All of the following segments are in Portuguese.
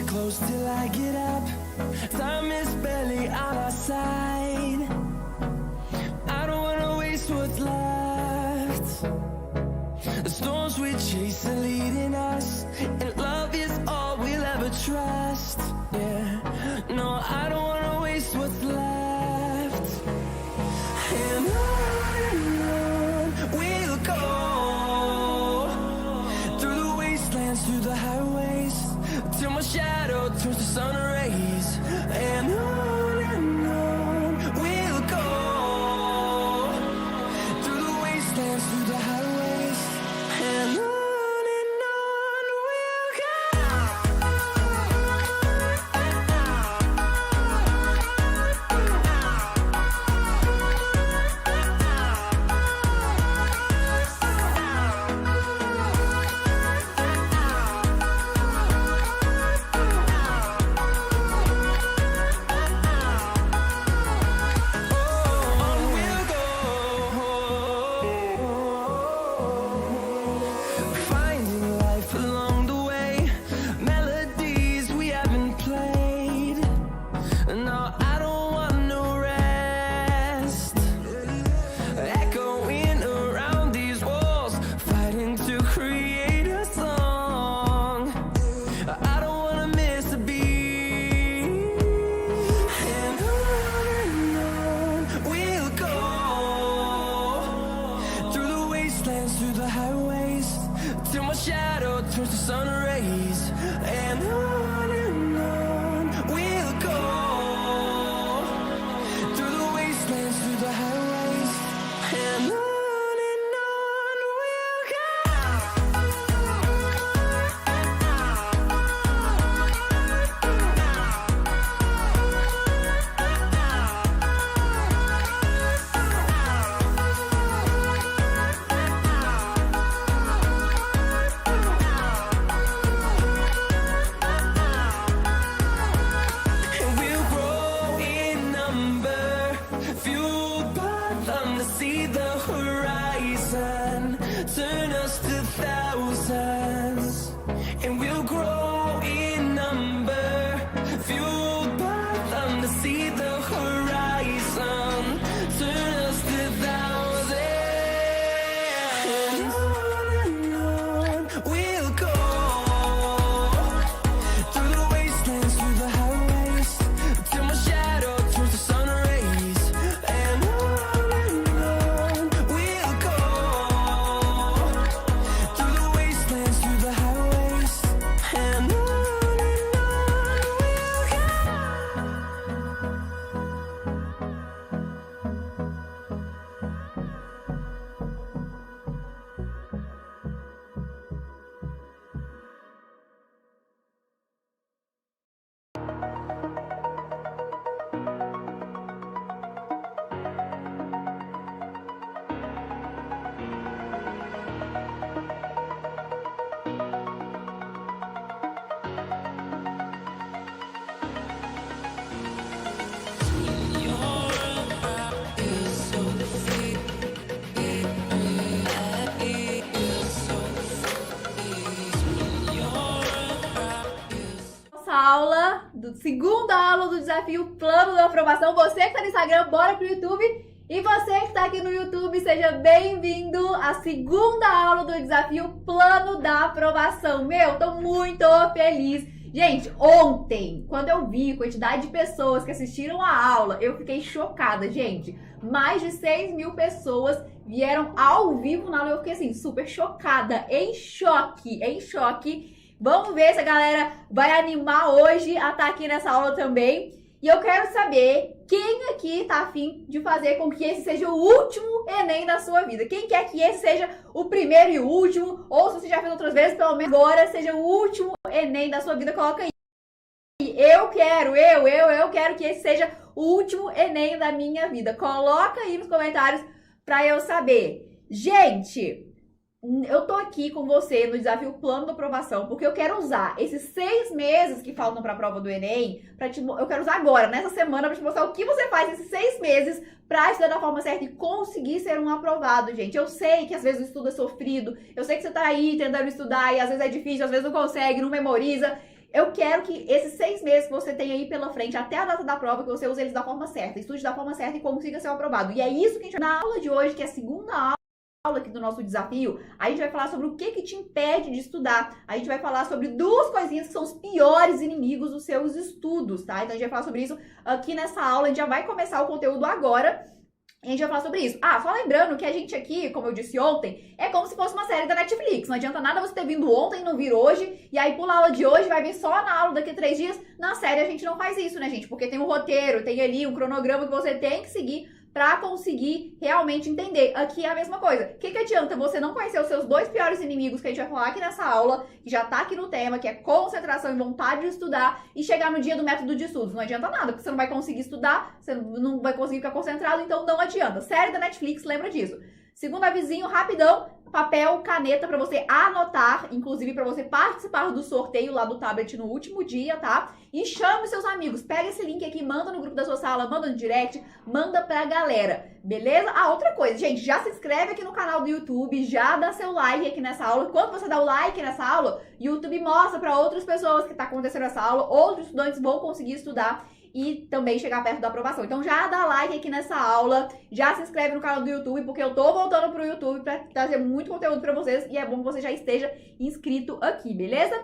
close till I get up. Time is barely on our side. I don't wanna waste what's left. The storms we chase are leading us, and love is all we'll ever trust. Yeah, no, I don't wanna waste what's left. And on we'll go, through the wastelands, through the highways, till my shadow turns to sun rays. And on we'll go, through the wastelands, through the highways, and on we'll go. Through the highways, till my shadow turns to sun rays. And on we'll go, through the wastelands, through the highways, and on we'll go. See the horizon, turn us to thousands, and we'll grow in number, fueled by them to see the horizon. segunda aula do desafio Plano da Aprovação. Você que tá no Instagram, bora pro YouTube. E você que tá aqui no YouTube, seja bem-vindo à segunda aula do desafio Plano da Aprovação. Meu, tô muito feliz. Gente, ontem, quando eu vi a quantidade de pessoas que assistiram a aula, eu fiquei chocada, gente. Mais de 6 mil pessoas vieram ao vivo na aula. Eu fiquei assim, super chocada, em choque. Vamos ver se a galera vai animar hoje a estar aqui nessa aula também. E eu quero saber quem aqui tá afim de fazer com que esse seja o último Enem da sua vida. Quem quer que esse seja o primeiro e o último, ou se você já fez outras vezes, pelo menos agora seja o último Enem da sua vida, coloca aí. Eu quero que esse seja o último Enem da minha vida. Coloca aí nos comentários pra eu saber. Gente, eu tô aqui com você no desafio Plano da Aprovação, porque eu quero usar esses 6 meses que faltam pra prova do Enem, eu quero usar agora, nessa semana, pra te mostrar o que você faz nesses 6 meses pra estudar da forma certa e conseguir ser um aprovado, gente. Eu sei que às vezes o estudo é sofrido, eu sei que você tá aí tentando estudar e às vezes é difícil, às vezes não consegue, não memoriza. Eu quero que esses 6 meses que você tem aí pela frente, até a data da prova, que você use eles da forma certa, estude da forma certa e consiga ser um aprovado. E é isso que a gente vai na aula de hoje, que é a segunda aula aqui do nosso desafio. A gente vai falar sobre o que te impede de estudar. A gente vai falar sobre 2 coisinhas que são os piores inimigos dos seus estudos, tá? Então a gente vai falar sobre isso aqui nessa aula. A gente já vai começar o conteúdo agora. E a gente vai falar sobre isso. Ah, só lembrando que a gente aqui, como eu disse ontem, é como se fosse uma série da Netflix. Não adianta nada você ter vindo ontem e não vir hoje, e aí pula a aula de hoje, vai vir só na aula daqui a 3 dias. Na série a gente não faz isso, né, gente? Porque tem um roteiro, tem ali um cronograma que você tem que seguir pra conseguir realmente entender. Aqui é a mesma coisa. O que adianta você não conhecer os seus 2 piores inimigos que a gente vai falar aqui nessa aula, que já tá aqui no tema, que é concentração e vontade de estudar, e chegar no dia do método de estudos? Não adianta nada, porque você não vai conseguir estudar, você não vai conseguir ficar concentrado, então não adianta. Série da Netflix, lembra disso. Segundo avisinho, rapidão, papel, caneta para você anotar, inclusive para você participar do sorteio lá do tablet no último dia, tá? E chame seus amigos, pega esse link aqui, manda no grupo da sua sala, manda no direct, manda pra galera, beleza? Ah, outra coisa, gente, já se inscreve aqui no canal do YouTube, já dá seu like aqui nessa aula. Quando você dá o like nessa aula, o YouTube mostra para outras pessoas que tá acontecendo essa aula, outros estudantes vão conseguir estudar e também chegar perto da aprovação. Então já dá like aqui nessa aula, já se inscreve no canal do YouTube, porque eu tô voltando pro YouTube pra trazer muito conteúdo pra vocês e é bom que você já esteja inscrito aqui, beleza?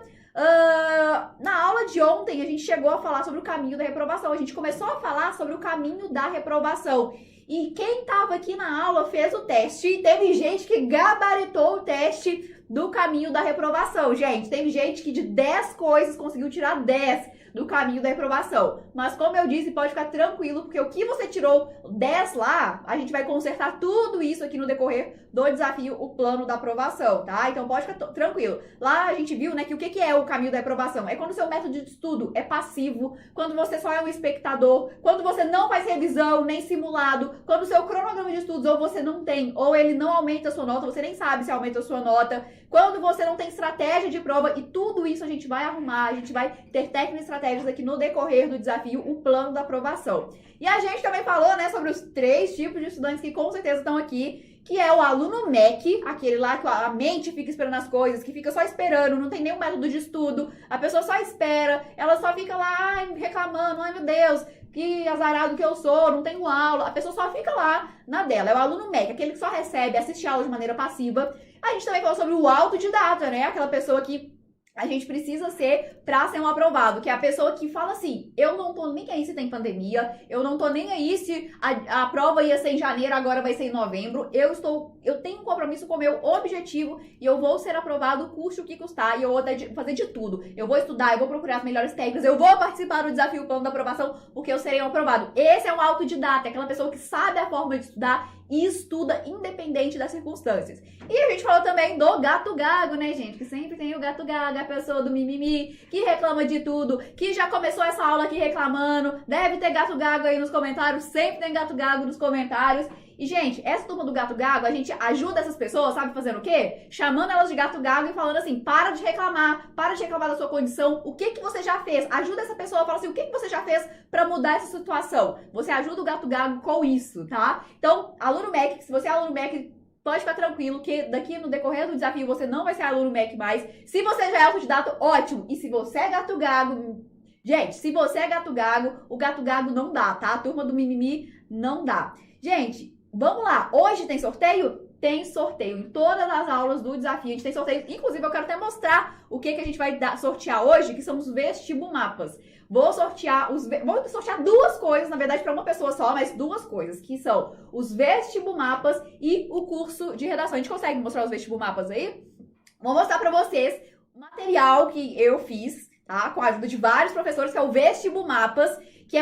Na aula de ontem a gente chegou a falar sobre o caminho da reprovação, a gente começou a falar sobre o caminho da reprovação. E quem tava aqui na aula fez o teste e teve gente que gabaritou o teste do caminho da reprovação. Gente, teve gente que de 10 coisas conseguiu tirar 10 do caminho da reprovação. Mas como eu disse, pode ficar tranquilo, porque o que você tirou 10 lá, a gente vai consertar tudo isso aqui no decorrer do desafio, o plano da aprovação, tá? Então pode ficar tranquilo. Lá a gente viu, né, que o que é o caminho da reprovação? É quando o seu método de estudo é passivo, quando você só é um espectador, quando você não faz revisão, nem simulado, quando o seu cronograma de estudos ou você não tem, ou ele não aumenta a sua nota, você nem sabe se aumenta a sua nota, quando você não tem estratégia de prova, e tudo isso a gente vai arrumar, a gente vai ter técnicas e estratégias aqui no decorrer do desafio, o plano da aprovação. E a gente também falou, né, sobre os 3 tipos de estudantes que com certeza estão aqui, que é o aluno MEC, aquele lá que a mente fica esperando as coisas, que fica só esperando, não tem nenhum método de estudo, a pessoa só espera, ela só fica lá, ai, reclamando, ai meu Deus, que azarado que eu sou, não tenho aula, a pessoa só fica lá na dela. É o aluno MEC, aquele que só recebe, assiste aula de maneira passiva. A gente também falou sobre o autodidata, né, aquela pessoa que a gente precisa ser pra ser um aprovado, que é a pessoa que fala assim, eu não tô nem aí se tem pandemia, eu não tô nem aí se a prova ia ser em janeiro, agora vai ser em novembro, eu tenho um compromisso com o meu objetivo e eu vou ser aprovado, custe o que custar, e eu vou fazer de tudo. Eu vou estudar, eu vou procurar as melhores técnicas, eu vou participar do desafio plano da aprovação, porque eu serei um aprovado. Esse é um autodidata, é aquela pessoa que sabe a forma de estudar e estuda independente das circunstâncias. E a gente falou também do gato gago, né, gente? Que sempre tem o gato gago, a pessoa do mimimi, que reclama de tudo, que já começou essa aula aqui reclamando. Deve ter gato gago aí nos comentários, sempre tem gato gago nos comentários. E, gente, essa turma do gato gago, a gente ajuda essas pessoas, sabe, fazendo o quê? Chamando elas de gato gago e falando assim, para de reclamar da sua condição, o que você já fez? Ajuda essa pessoa, fala assim, o que você já fez pra mudar essa situação? Você ajuda o gato gago com isso, tá? Então, aluno MEC, se você é aluno MEC, pode ficar tranquilo que daqui no decorrer do desafio você não vai ser aluno MEC mais. Se você já é autodidata, ótimo! E se você é gato gago, Gente, se você é gato gago, o gato gago não dá, tá? A turma do mimimi não dá. Gente, vamos lá. Hoje tem sorteio? Tem sorteio. Em todas as aulas do desafio a gente tem sorteio. Inclusive, eu quero até mostrar o que a gente vai sortear hoje, que são os vestibumapas. Vou sortear duas coisas, na verdade, para uma pessoa só, mas duas coisas, que são os vestibumapas e o curso de redação. A gente consegue mostrar os vestibumapas aí? Vou mostrar para vocês o material que eu fiz, tá? Com a ajuda de vários professores, que é o Vestibumapas, que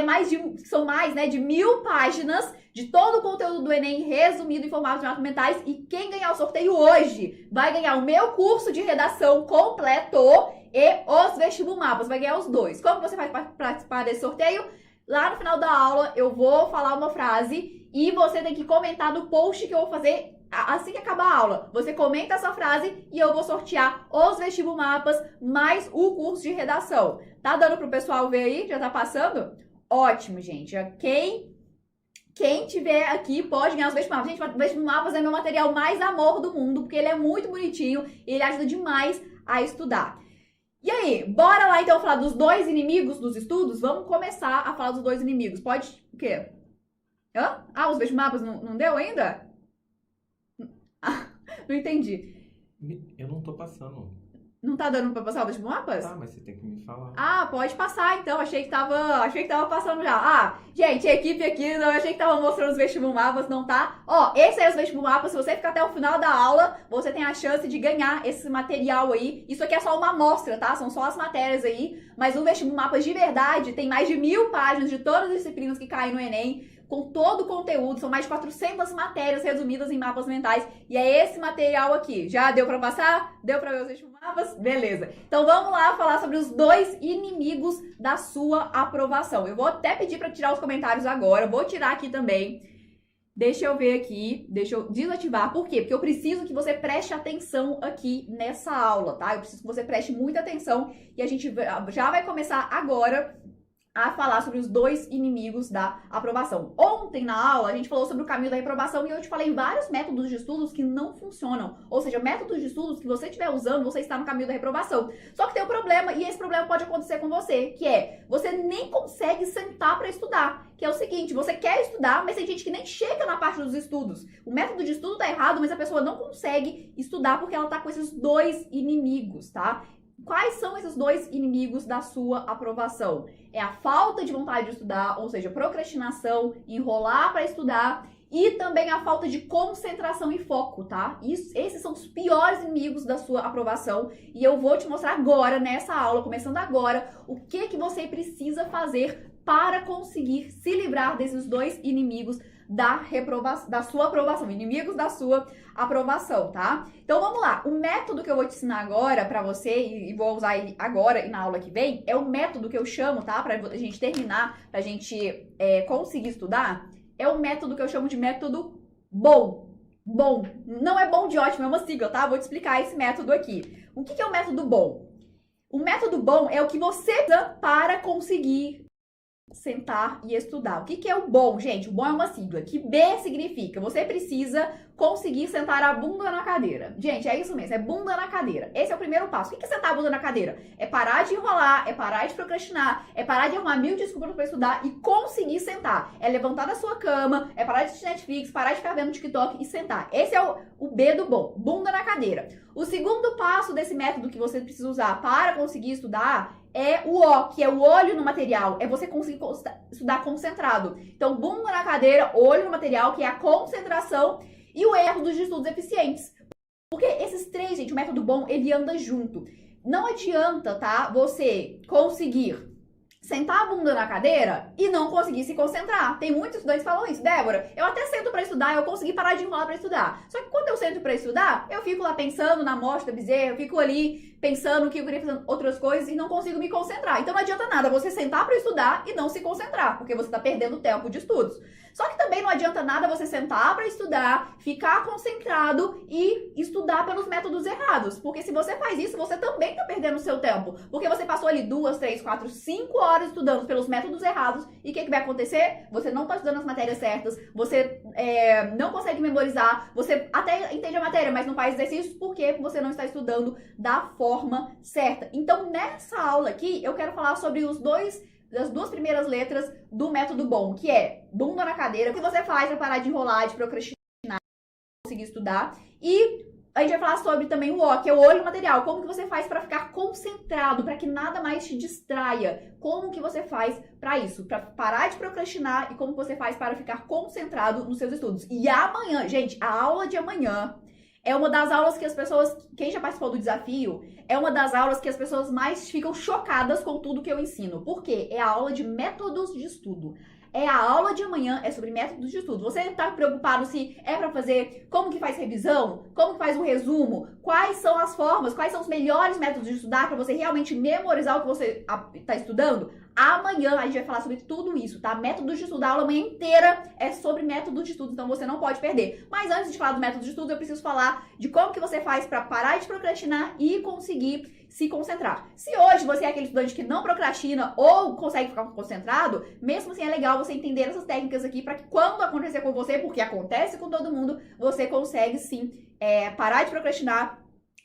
são mais de 1000 páginas de todo o conteúdo do Enem resumido em formatos de mapas mentais. E quem ganhar o sorteio hoje vai ganhar o meu curso de redação completo e os Vestibumapas. Vai ganhar os dois. Como você faz para participar desse sorteio? Lá no final da aula eu vou falar uma frase e você tem que comentar no post que eu vou fazer assim que acabar a aula. Você comenta essa frase e eu vou sortear os Vestibumapas mais o curso de redação. Tá dando pro pessoal ver aí? Já tá passando? Ótimo, gente. Quem tiver aqui pode ganhar os Vestibumapas. Gente, o Vestibumapas é meu material mais amor do mundo, porque ele é muito bonitinho e ele ajuda demais a estudar. E aí, bora lá então falar dos dois inimigos dos estudos? Vamos começar a falar dos dois inimigos. Pode o quê? Hã? Ah, os Vestibumapas não deu ainda? Não entendi. Eu não tô passando. Não tá dando pra passar os Vestibumapas? Tá, mas você tem que me falar. Ah, pode passar então. Achei que tava passando já. Ah, gente, a equipe aqui, não achei que tava mostrando os Vestibumapas, não tá? Ó, esse é os Vestibumapas. Se você ficar até o final da aula, você tem a chance de ganhar esse material aí. Isso aqui é só uma amostra, tá? São só as matérias aí. Mas o Vestibumapas de verdade tem mais de 1000 páginas de todas as disciplinas que caem no Enem, com todo o conteúdo. São mais de 400 matérias resumidas em mapas mentais. E é esse material aqui. Já deu pra passar? Deu pra ver os Vestibumapas? Beleza. Então vamos lá falar sobre os dois inimigos da sua aprovação. Eu vou até pedir pra tirar os comentários agora. Vou tirar aqui também. Deixa eu ver aqui. Deixa eu desativar. Por quê? Porque eu preciso que você preste atenção aqui nessa aula, tá? Eu preciso que você preste muita atenção. E a gente já vai começar agora a falar sobre os dois inimigos da aprovação. Ontem na aula a gente falou sobre o caminho da reprovação e eu te falei vários métodos de estudos que não funcionam. Ou seja, métodos de estudos que você estiver usando, você está no caminho da reprovação. Só que tem um problema, e esse problema pode acontecer com você, que é, você nem consegue sentar para estudar. Que é o seguinte, você quer estudar, mas tem gente que nem chega na parte dos estudos. O método de estudo tá errado, mas a pessoa não consegue estudar porque ela tá com esses dois inimigos, tá? Quais são esses dois inimigos da sua aprovação? É a falta de vontade de estudar, ou seja, procrastinação, enrolar para estudar, e também a falta de concentração e foco, tá? Esses são os piores inimigos da sua aprovação, e eu vou te mostrar agora, nessa aula, começando agora, o que você precisa fazer para conseguir se livrar desses dois inimigos da sua aprovação, inimigos da sua aprovação, tá? Então vamos lá, o método que eu vou te ensinar agora pra você, e vou usar ele agora e na aula que vem, é o método que eu chamo, tá? Pra gente terminar, pra gente conseguir estudar, é o método que eu chamo de método bom. Bom, não é bom de ótimo, é uma sigla, tá? Vou te explicar esse método aqui. O que é o método bom? O método bom é o que você precisa para conseguir sentar e estudar. O que é o bom, gente? O bom é uma sigla, que B significa você precisa conseguir sentar a bunda na cadeira. Gente, é isso mesmo, é bunda na cadeira. Esse é o primeiro passo. O que é sentar a bunda na cadeira? É parar de enrolar, é parar de procrastinar, é parar de arrumar 1000 desculpas para estudar e conseguir sentar. É levantar da sua cama, é parar de assistir Netflix, parar de ficar vendo TikTok e sentar. Esse é o B do bom, bunda na cadeira. O segundo passo desse método que você precisa usar para conseguir estudar é o O, que é o olho no material. É você conseguir estudar concentrado. Então, bunda na cadeira, olho no material, que é a concentração, e o método de estudos eficientes. Porque esses três, gente, o método bom, ele anda junto. Não adianta, tá, você conseguir sentar a bunda na cadeira e não conseguir se concentrar. Tem muitos estudantes que falam isso. Débora, eu até sento pra estudar, eu consegui parar de enrolar pra estudar. Só que quando eu sento pra estudar, eu fico lá pensando na amostra da bezerra, eu fico ali pensando que eu queria fazer outras coisas e não consigo me concentrar. Então não adianta nada você sentar pra estudar e não se concentrar, porque você tá perdendo tempo de estudos. Só que também não adianta nada você sentar para estudar, ficar concentrado e estudar pelos métodos errados. Porque se você faz isso, você também tá perdendo o seu tempo. Porque você passou ali 2, 3, 4, 5 horas estudando pelos métodos errados. E o que vai acontecer? Você não tá estudando as matérias certas, você não consegue memorizar, você até entende a matéria, mas não faz exercícios porque você não está estudando da forma certa. Então, nessa aula aqui, eu quero falar sobre as duas primeiras letras do método BOM, que é bunda na cadeira, o que você faz para parar de enrolar, de procrastinar, conseguir estudar. E a gente vai falar sobre também o O, que é o olho material. Como que você faz para ficar concentrado, para que nada mais te distraia? Como que você faz para isso? Para parar de procrastinar e como você faz para ficar concentrado nos seus estudos. E amanhã, gente, a aula de amanhã é uma das aulas que as pessoas, quem já participou do desafio, é uma das aulas que as pessoas mais ficam chocadas com tudo que eu ensino. Por quê? É a aula de métodos de estudo. A aula de amanhã é sobre métodos de estudo. Você está preocupado se é para fazer, como que faz revisão, como que faz um resumo, quais são as formas, quais são os melhores métodos de estudar para você realmente memorizar o que você está estudando? Amanhã a gente vai falar sobre tudo isso, tá? Métodos de estudo, a aula amanhã inteira é sobre métodos de estudo, então você não pode perder. Mas antes de falar do método de estudo, eu preciso falar de como que você faz para parar de procrastinar e conseguir se concentrar. Se hoje você é aquele estudante que não procrastina ou consegue ficar concentrado, mesmo assim é legal você entender essas técnicas aqui para que quando acontecer com você, porque acontece com todo mundo, você consegue sim parar de procrastinar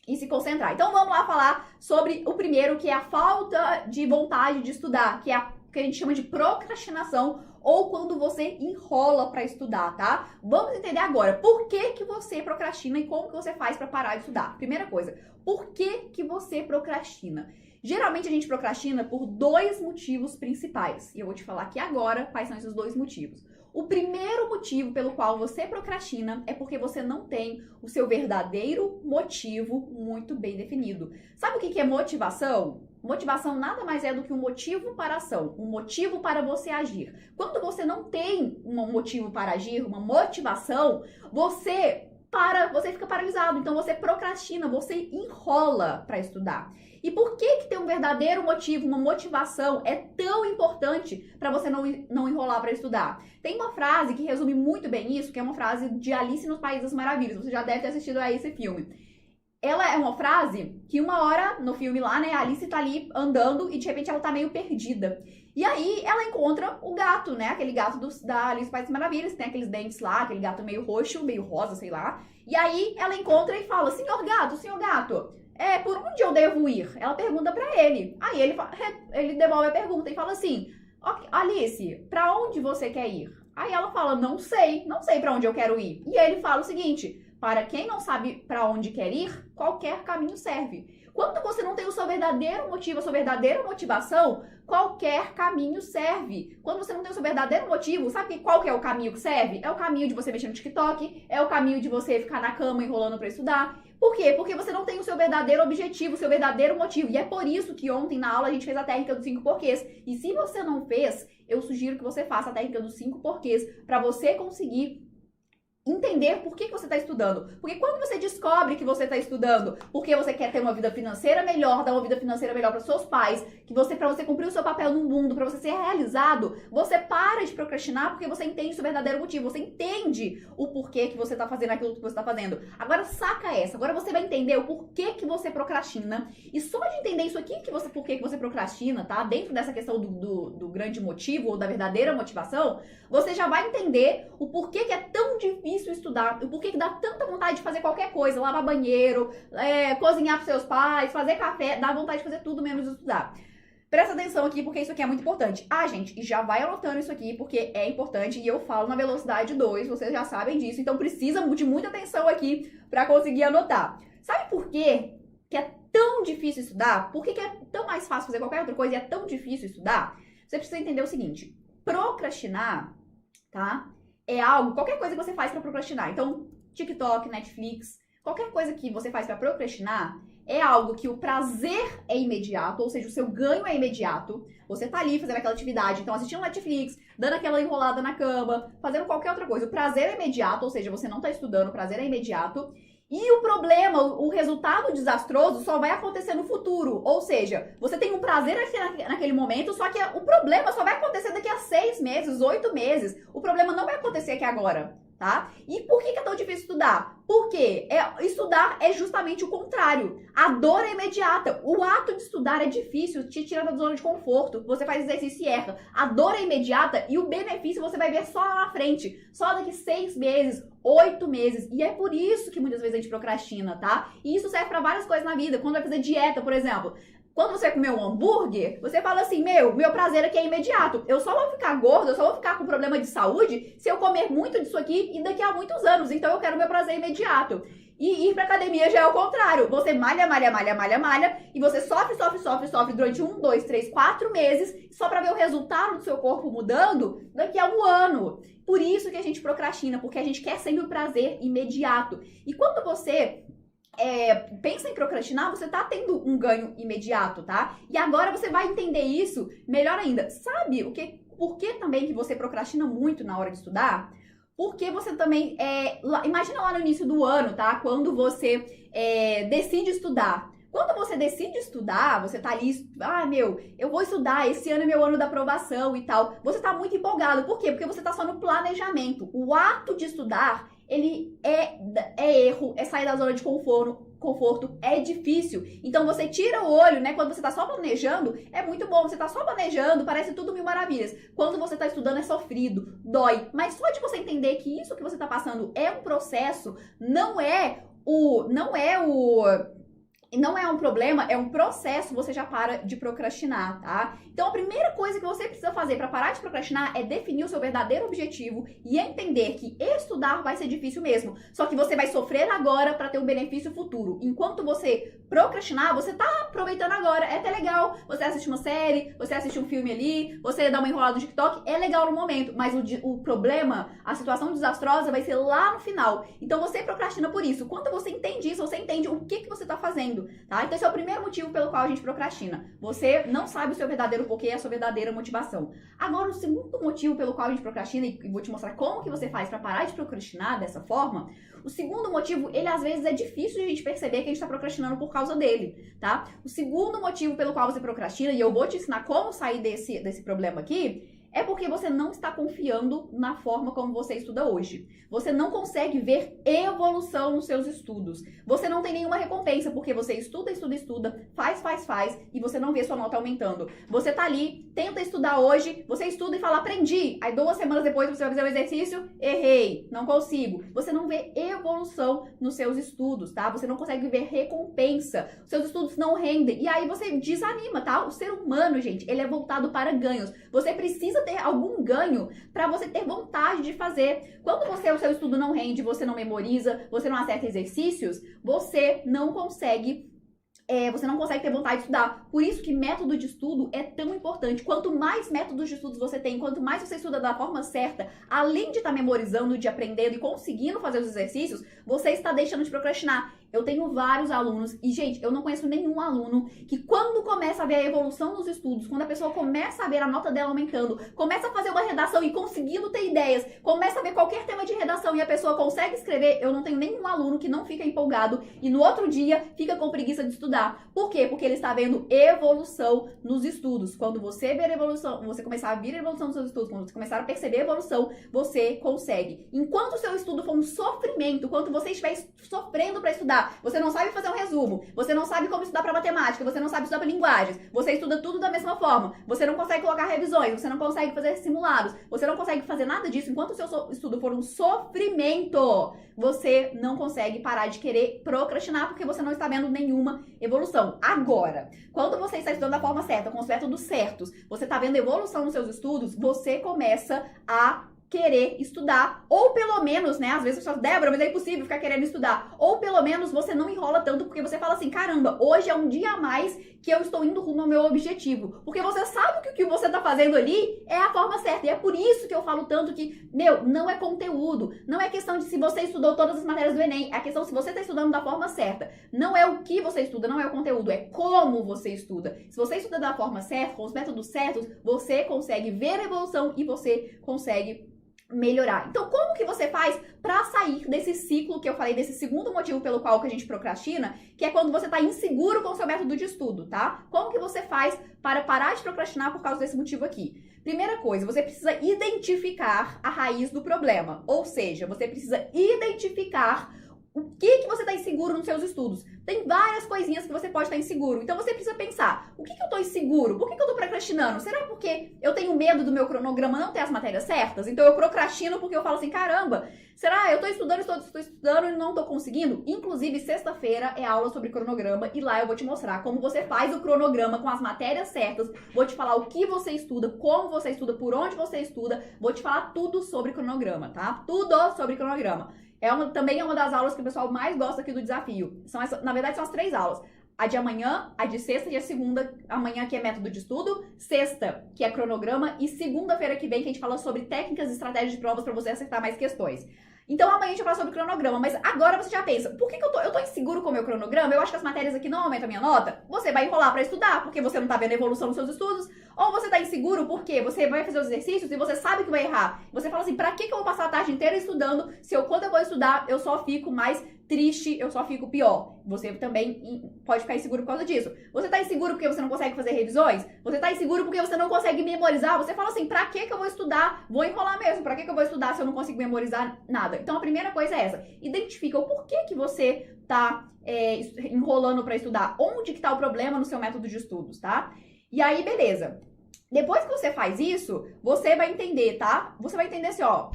e se concentrar. Então vamos lá falar sobre o primeiro, que é a falta de vontade de estudar, que é o que a gente chama de procrastinação, ou quando você enrola para estudar, tá? Vamos entender agora por que você procrastina e como que você faz para parar de estudar. Primeira coisa, por que você procrastina? Geralmente a gente procrastina por 2 motivos principais, e eu vou te falar aqui agora quais são esses 2 motivos. O primeiro motivo pelo qual você procrastina é porque você não tem o seu verdadeiro motivo muito bem definido. Sabe o que é motivação? Motivação nada mais é do que um motivo para a ação, um motivo para você agir. Quando você não tem um motivo para agir, uma motivação, você fica paralisado, então você procrastina, você enrola para estudar. E por que ter um verdadeiro motivo, uma motivação é tão importante para você não enrolar para estudar? Tem uma frase que resume muito bem isso, que é uma frase de Alice no País das Maravilhas. Você já deve ter assistido a esse filme. Ela é uma frase que uma hora no filme lá, né, a Alice tá ali andando e de repente ela tá meio perdida. E aí ela encontra o gato, né, aquele gato da Alice no País das Maravilhas, tem aqueles dentes lá, aquele gato meio roxo, meio rosa, sei lá. E aí ela encontra e fala, senhor gato, por onde eu devo ir? Ela pergunta pra ele. Aí ele devolve a pergunta e fala assim, Alice, pra onde você quer ir? Aí ela fala, não sei pra onde eu quero ir. E aí ele fala o seguinte, para quem não sabe pra onde quer ir, qualquer caminho serve. Quando você não tem o seu verdadeiro motivo, a sua verdadeira motivação, qualquer caminho serve. Quando você não tem o seu verdadeiro motivo, sabe qual que é o caminho que serve? É o caminho de você mexer no TikTok, é o caminho de você ficar na cama enrolando pra estudar. Por quê? Porque você não tem o seu verdadeiro objetivo, o seu verdadeiro motivo. E é por isso que ontem na aula a gente fez a técnica dos 5 porquês. E se você não fez, eu sugiro que você faça a técnica dos 5 porquês para você conseguir entender por que você está estudando. Porque quando você descobre que você está estudando porque você quer ter uma vida financeira melhor, dar uma vida financeira melhor para seus pais, para você cumprir o seu papel no mundo, para você ser realizado, você para de procrastinar porque você entende o seu verdadeiro motivo, você entende o porquê que você está fazendo aquilo que você está fazendo. Agora saca essa, agora você vai entender o porquê que você procrastina. E só de entender isso aqui, por que você procrastina, tá? Dentro dessa questão do grande motivo ou da verdadeira motivação, você já vai entender o porquê que é tão difícil estudar, o porquê que dá tanta vontade de fazer qualquer coisa, lavar banheiro, cozinhar para seus pais, fazer café, dá vontade de fazer tudo menos estudar. Presta atenção aqui porque isso aqui é muito importante. Gente, já vai anotando isso aqui porque é importante e eu falo na velocidade 2, vocês já sabem disso, então precisa de muita atenção aqui para conseguir anotar. Sabe por quê que é tão difícil estudar? Por que é tão mais fácil fazer qualquer outra coisa e é tão difícil estudar? Você precisa entender o seguinte, procrastinar, tá? É algo, qualquer coisa que você faz para procrastinar. Então, TikTok, Netflix, qualquer coisa que você faz para procrastinar é algo que o prazer é imediato, ou seja, o seu ganho é imediato. Você tá ali fazendo aquela atividade, então assistindo Netflix, dando aquela enrolada na cama, fazendo qualquer outra coisa. O prazer é imediato, ou seja, você não tá estudando, o prazer é imediato. E o problema, o resultado desastroso só vai acontecer no futuro. Ou seja, você tem um prazer naquele momento, só que o problema só vai acontecer daqui a 6 meses, 8 meses. O problema não vai acontecer aqui agora, tá? E por que é tão difícil estudar? Porque estudar é justamente o contrário. A dor é imediata. O ato de estudar é difícil, te tira da zona de conforto. Você faz exercício e erra. A dor é imediata e o benefício você vai ver só lá na frente. Só daqui 6 meses, 8 meses. E é por isso que muitas vezes a gente procrastina, tá? E isso serve pra várias coisas na vida. Quando vai fazer dieta, por exemplo. Quando você comer um hambúrguer, você fala assim, meu prazer aqui é imediato. Eu só vou ficar gordo, eu só vou ficar com problema de saúde se eu comer muito disso aqui e daqui a muitos anos. Então eu quero meu prazer imediato. E ir pra academia já é o contrário. Você malha e você sofre durante 1, 2, 3, 4 meses só pra ver o resultado do seu corpo mudando daqui a um ano. Por isso que a gente procrastina, porque a gente quer sempre o prazer imediato. E quando você pensa em procrastinar, você tá tendo um ganho imediato, tá? E agora você vai entender isso melhor ainda. Sabe por que também que você procrastina muito na hora de estudar? Porque você também, imagina lá no início do ano, tá? Quando você decide estudar. Quando você decide estudar, você tá ali, eu vou estudar, esse ano é meu ano da aprovação e tal. Você tá muito empolgado. Por quê? Porque você tá só no planejamento. O ato de estudar, ele é erro, é sair da zona de conforto, é difícil. Então você tira o olho, né? Quando você tá só planejando, é muito bom. Você tá só planejando, parece tudo mil maravilhas. Quando você tá estudando é sofrido, dói. Mas só de você entender que isso que você tá passando é um processo, não é um problema, é um processo, você já para de procrastinar, tá? Então a primeira coisa que você precisa fazer para parar de procrastinar é definir o seu verdadeiro objetivo e entender que estudar vai ser difícil mesmo. Só que você vai sofrer agora para ter um benefício futuro. Enquanto você procrastinar, você tá aproveitando agora, é até legal. Você assiste uma série, você assiste um filme ali, você dá uma enrolada no TikTok, é legal no momento, mas o problema, a situação desastrosa vai ser lá no final. Então você procrastina por isso. Quando você entende isso, você entende o que você tá fazendo. Tá? Então esse é o primeiro motivo pelo qual a gente procrastina. Você não sabe o seu verdadeiro porquê, a sua verdadeira motivação. Agora, o segundo motivo pelo qual a gente procrastina, e vou te mostrar como que você faz para parar de procrastinar dessa forma. O segundo motivo, ele às vezes é difícil de a gente perceber que a gente está procrastinando por causa dele, tá? O segundo motivo pelo qual você procrastina, e eu vou te ensinar como sair desse problema aqui, é porque você não está confiando na forma como você estuda hoje. Você não consegue ver evolução nos seus estudos. Você não tem nenhuma recompensa, porque você estuda, faz, e você não vê sua nota aumentando. Você tá ali, tenta estudar hoje, você estuda e fala, aprendi. Aí 2 semanas depois você vai fazer o exercício, errei, não consigo. Você não vê evolução nos seus estudos, tá? Você não consegue ver recompensa. Os seus estudos não rendem. E aí você desanima, tá? O ser humano, gente, ele é voltado para ganhos. Você precisa ter algum ganho para você ter vontade de fazer. Quando o seu estudo não rende, você não memoriza, você não acerta exercícios, você não consegue ter vontade de estudar. Por isso que método de estudo é tão importante. Quanto mais métodos de estudos você tem, quanto mais você estuda da forma certa, além de estar memorizando, de aprendendo e conseguindo fazer os exercícios, você está deixando de procrastinar. Eu tenho vários alunos, e gente, eu não conheço nenhum aluno que quando começa a ver a evolução nos estudos, quando a pessoa começa a ver a nota dela aumentando, começa a fazer uma redação e conseguindo ter ideias, começa a ver qualquer tema de redação e a pessoa consegue escrever, eu não tenho nenhum aluno que não fica empolgado e no outro dia fica com preguiça de estudar. Por quê? Porque ele está vendo evolução nos estudos. Quando você ver evolução, você começar a ver a evolução nos seus estudos, quando você começar a perceber a evolução, você consegue. Enquanto o seu estudo for um sofrimento, enquanto você estiver sofrendo para estudar, você não sabe fazer um resumo, você não sabe como estudar para matemática, você não sabe estudar para linguagens, você estuda tudo da mesma forma, você não consegue colocar revisões, você não consegue fazer simulados, você não consegue fazer nada disso, enquanto o seu estudo for um sofrimento, você não consegue parar de querer procrastinar porque você não está vendo nenhuma evolução. Agora, quando você está estudando da forma certa, com os métodos certos, você está vendo evolução nos seus estudos, você começa a querer estudar, ou pelo menos, né, às vezes você fala, Débora, mas é impossível ficar querendo estudar, ou pelo menos você não enrola tanto, porque você fala assim, caramba, hoje é um dia a mais que eu estou indo rumo ao meu objetivo, porque você sabe que o que você tá fazendo ali é a forma certa, e é por isso que eu falo tanto que, não é conteúdo, não é questão de se você estudou todas as matérias do Enem, é questão se você tá estudando da forma certa, não é o que você estuda, não é o conteúdo, é como você estuda. Se você estuda da forma certa, com os métodos certos, você consegue ver a evolução e você consegue melhorar. Então, como que você faz para sair desse ciclo que eu falei, desse segundo motivo pelo qual que a gente procrastina, que é quando você tá inseguro com o seu método de estudo, tá? Como que você faz para parar de procrastinar por causa desse motivo aqui? Primeira coisa, você precisa identificar a raiz do problema, ou seja, você precisa identificar o que você está inseguro nos seus estudos. Tem várias coisinhas que você pode estar inseguro. Então você precisa pensar, o que eu estou inseguro? Por que eu estou procrastinando? Será porque eu tenho medo do meu cronograma não ter as matérias certas? Então eu procrastino porque eu falo assim, caramba, será? Eu estou estudando e não estou conseguindo? Inclusive, sexta-feira é aula sobre cronograma e lá eu vou te mostrar como você faz o cronograma com as matérias certas. Vou te falar o que você estuda, como você estuda, por onde você estuda. Vou te falar tudo sobre cronograma, tá? Tudo sobre cronograma. Também é uma das aulas que o pessoal mais gosta aqui do desafio. Na verdade, são as 3 aulas. A de amanhã, a de sexta e a segunda. Amanhã, que é método de estudo. Sexta, que é cronograma. E segunda-feira que vem, que a gente fala sobre técnicas e estratégias de provas para você acertar mais questões. Então, amanhã a gente vai falar sobre cronograma. Mas agora você já pensa, por que eu tô inseguro com o meu cronograma? Eu acho que as matérias aqui não aumentam a minha nota. Você vai enrolar para estudar, porque você não tá vendo a evolução nos seus estudos. Ou você tá inseguro porque você vai fazer os exercícios e você sabe que vai errar. Você fala assim, pra que eu vou passar a tarde inteira estudando se quando eu vou estudar, eu só fico mais triste, eu só fico pior. Você também pode ficar inseguro por causa disso. Você tá inseguro porque você não consegue fazer revisões? Você tá inseguro porque você não consegue memorizar? Você fala assim, pra que eu vou estudar? Vou enrolar mesmo. Pra que eu vou estudar se eu não consigo memorizar nada? Então a primeira coisa é essa. Identifica o porquê que você tá enrolando pra estudar. Onde que tá o problema no seu método de estudos, tá? E aí, beleza. Depois que você faz isso, você vai entender, tá? Você vai entender assim, ó.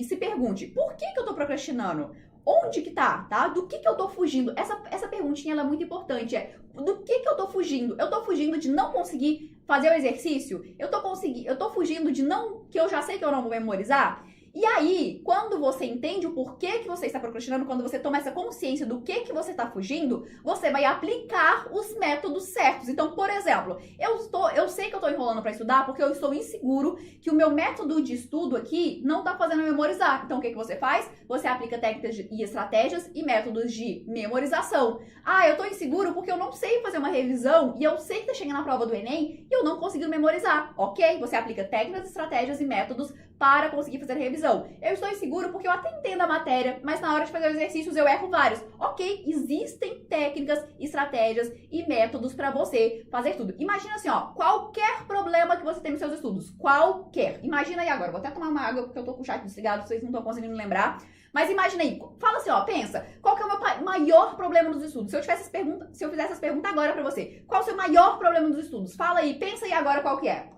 Se pergunte, por que eu tô procrastinando? Onde que tá? Do que eu tô fugindo? Essa perguntinha, ela é muito importante. Do que eu tô fugindo? Eu tô fugindo de não conseguir fazer o exercício? Eu tô fugindo de que eu já sei que eu não vou memorizar? E aí, quando você entende o porquê que você está procrastinando, quando você toma essa consciência do que você está fugindo, você vai aplicar os métodos certos. Então, por exemplo, eu sei que eu estou enrolando para estudar porque eu estou inseguro que o meu método de estudo aqui não está fazendo eu memorizar. Então, o que você faz? Você aplica técnicas e estratégias e métodos de memorização. Ah, eu estou inseguro porque eu não sei fazer uma revisão e eu sei que está chegando na prova do Enem e eu não consigo memorizar. Ok, você aplica técnicas, estratégias e métodos para conseguir fazer a revisão. Eu estou inseguro porque eu até entendo a matéria, mas na hora de fazer os exercícios eu erro vários. Ok, existem técnicas, estratégias e métodos para você fazer tudo. Imagina assim, ó, qualquer problema que você tem nos seus estudos, qualquer. Imagina aí agora, vou até tomar uma água porque eu tô com o chat desligado, vocês não estão conseguindo lembrar. Mas imagina aí, fala assim, ó, pensa, qual que é o meu maior problema nos estudos? Se eu fizesse essa pergunta agora pra você, qual é o seu maior problema nos estudos? Fala aí, pensa aí agora qual que é.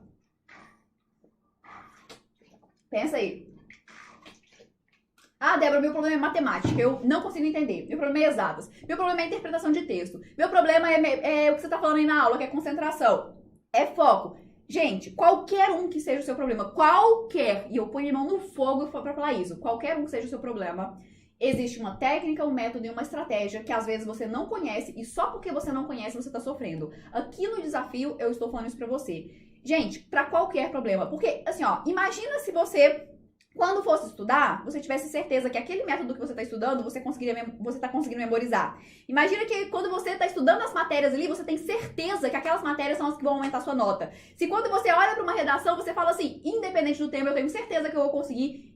Pensa aí. Ah, Débora, meu problema é matemática, eu não consigo entender. Meu problema é exatas. Meu problema é interpretação de texto. Meu problema é o que você tá falando aí na aula, que é concentração. É foco. Gente, qualquer um que seja o seu problema, qualquer, e eu ponho a mão no fogo pra falar isso, qualquer um que seja o seu problema, existe uma técnica, um método e uma estratégia que às vezes você não conhece e só porque você não conhece você tá sofrendo. Aqui no desafio eu estou falando isso pra você. Gente, pra qualquer problema, porque assim, ó, imagina se você, quando fosse estudar, você tivesse certeza que aquele método que você está estudando, você tá conseguindo memorizar. Imagina que quando você está estudando as matérias ali, você tem certeza que aquelas matérias são as que vão aumentar a sua nota. Se quando você olha para uma redação, você fala assim, independente do tema, eu tenho certeza que eu vou conseguir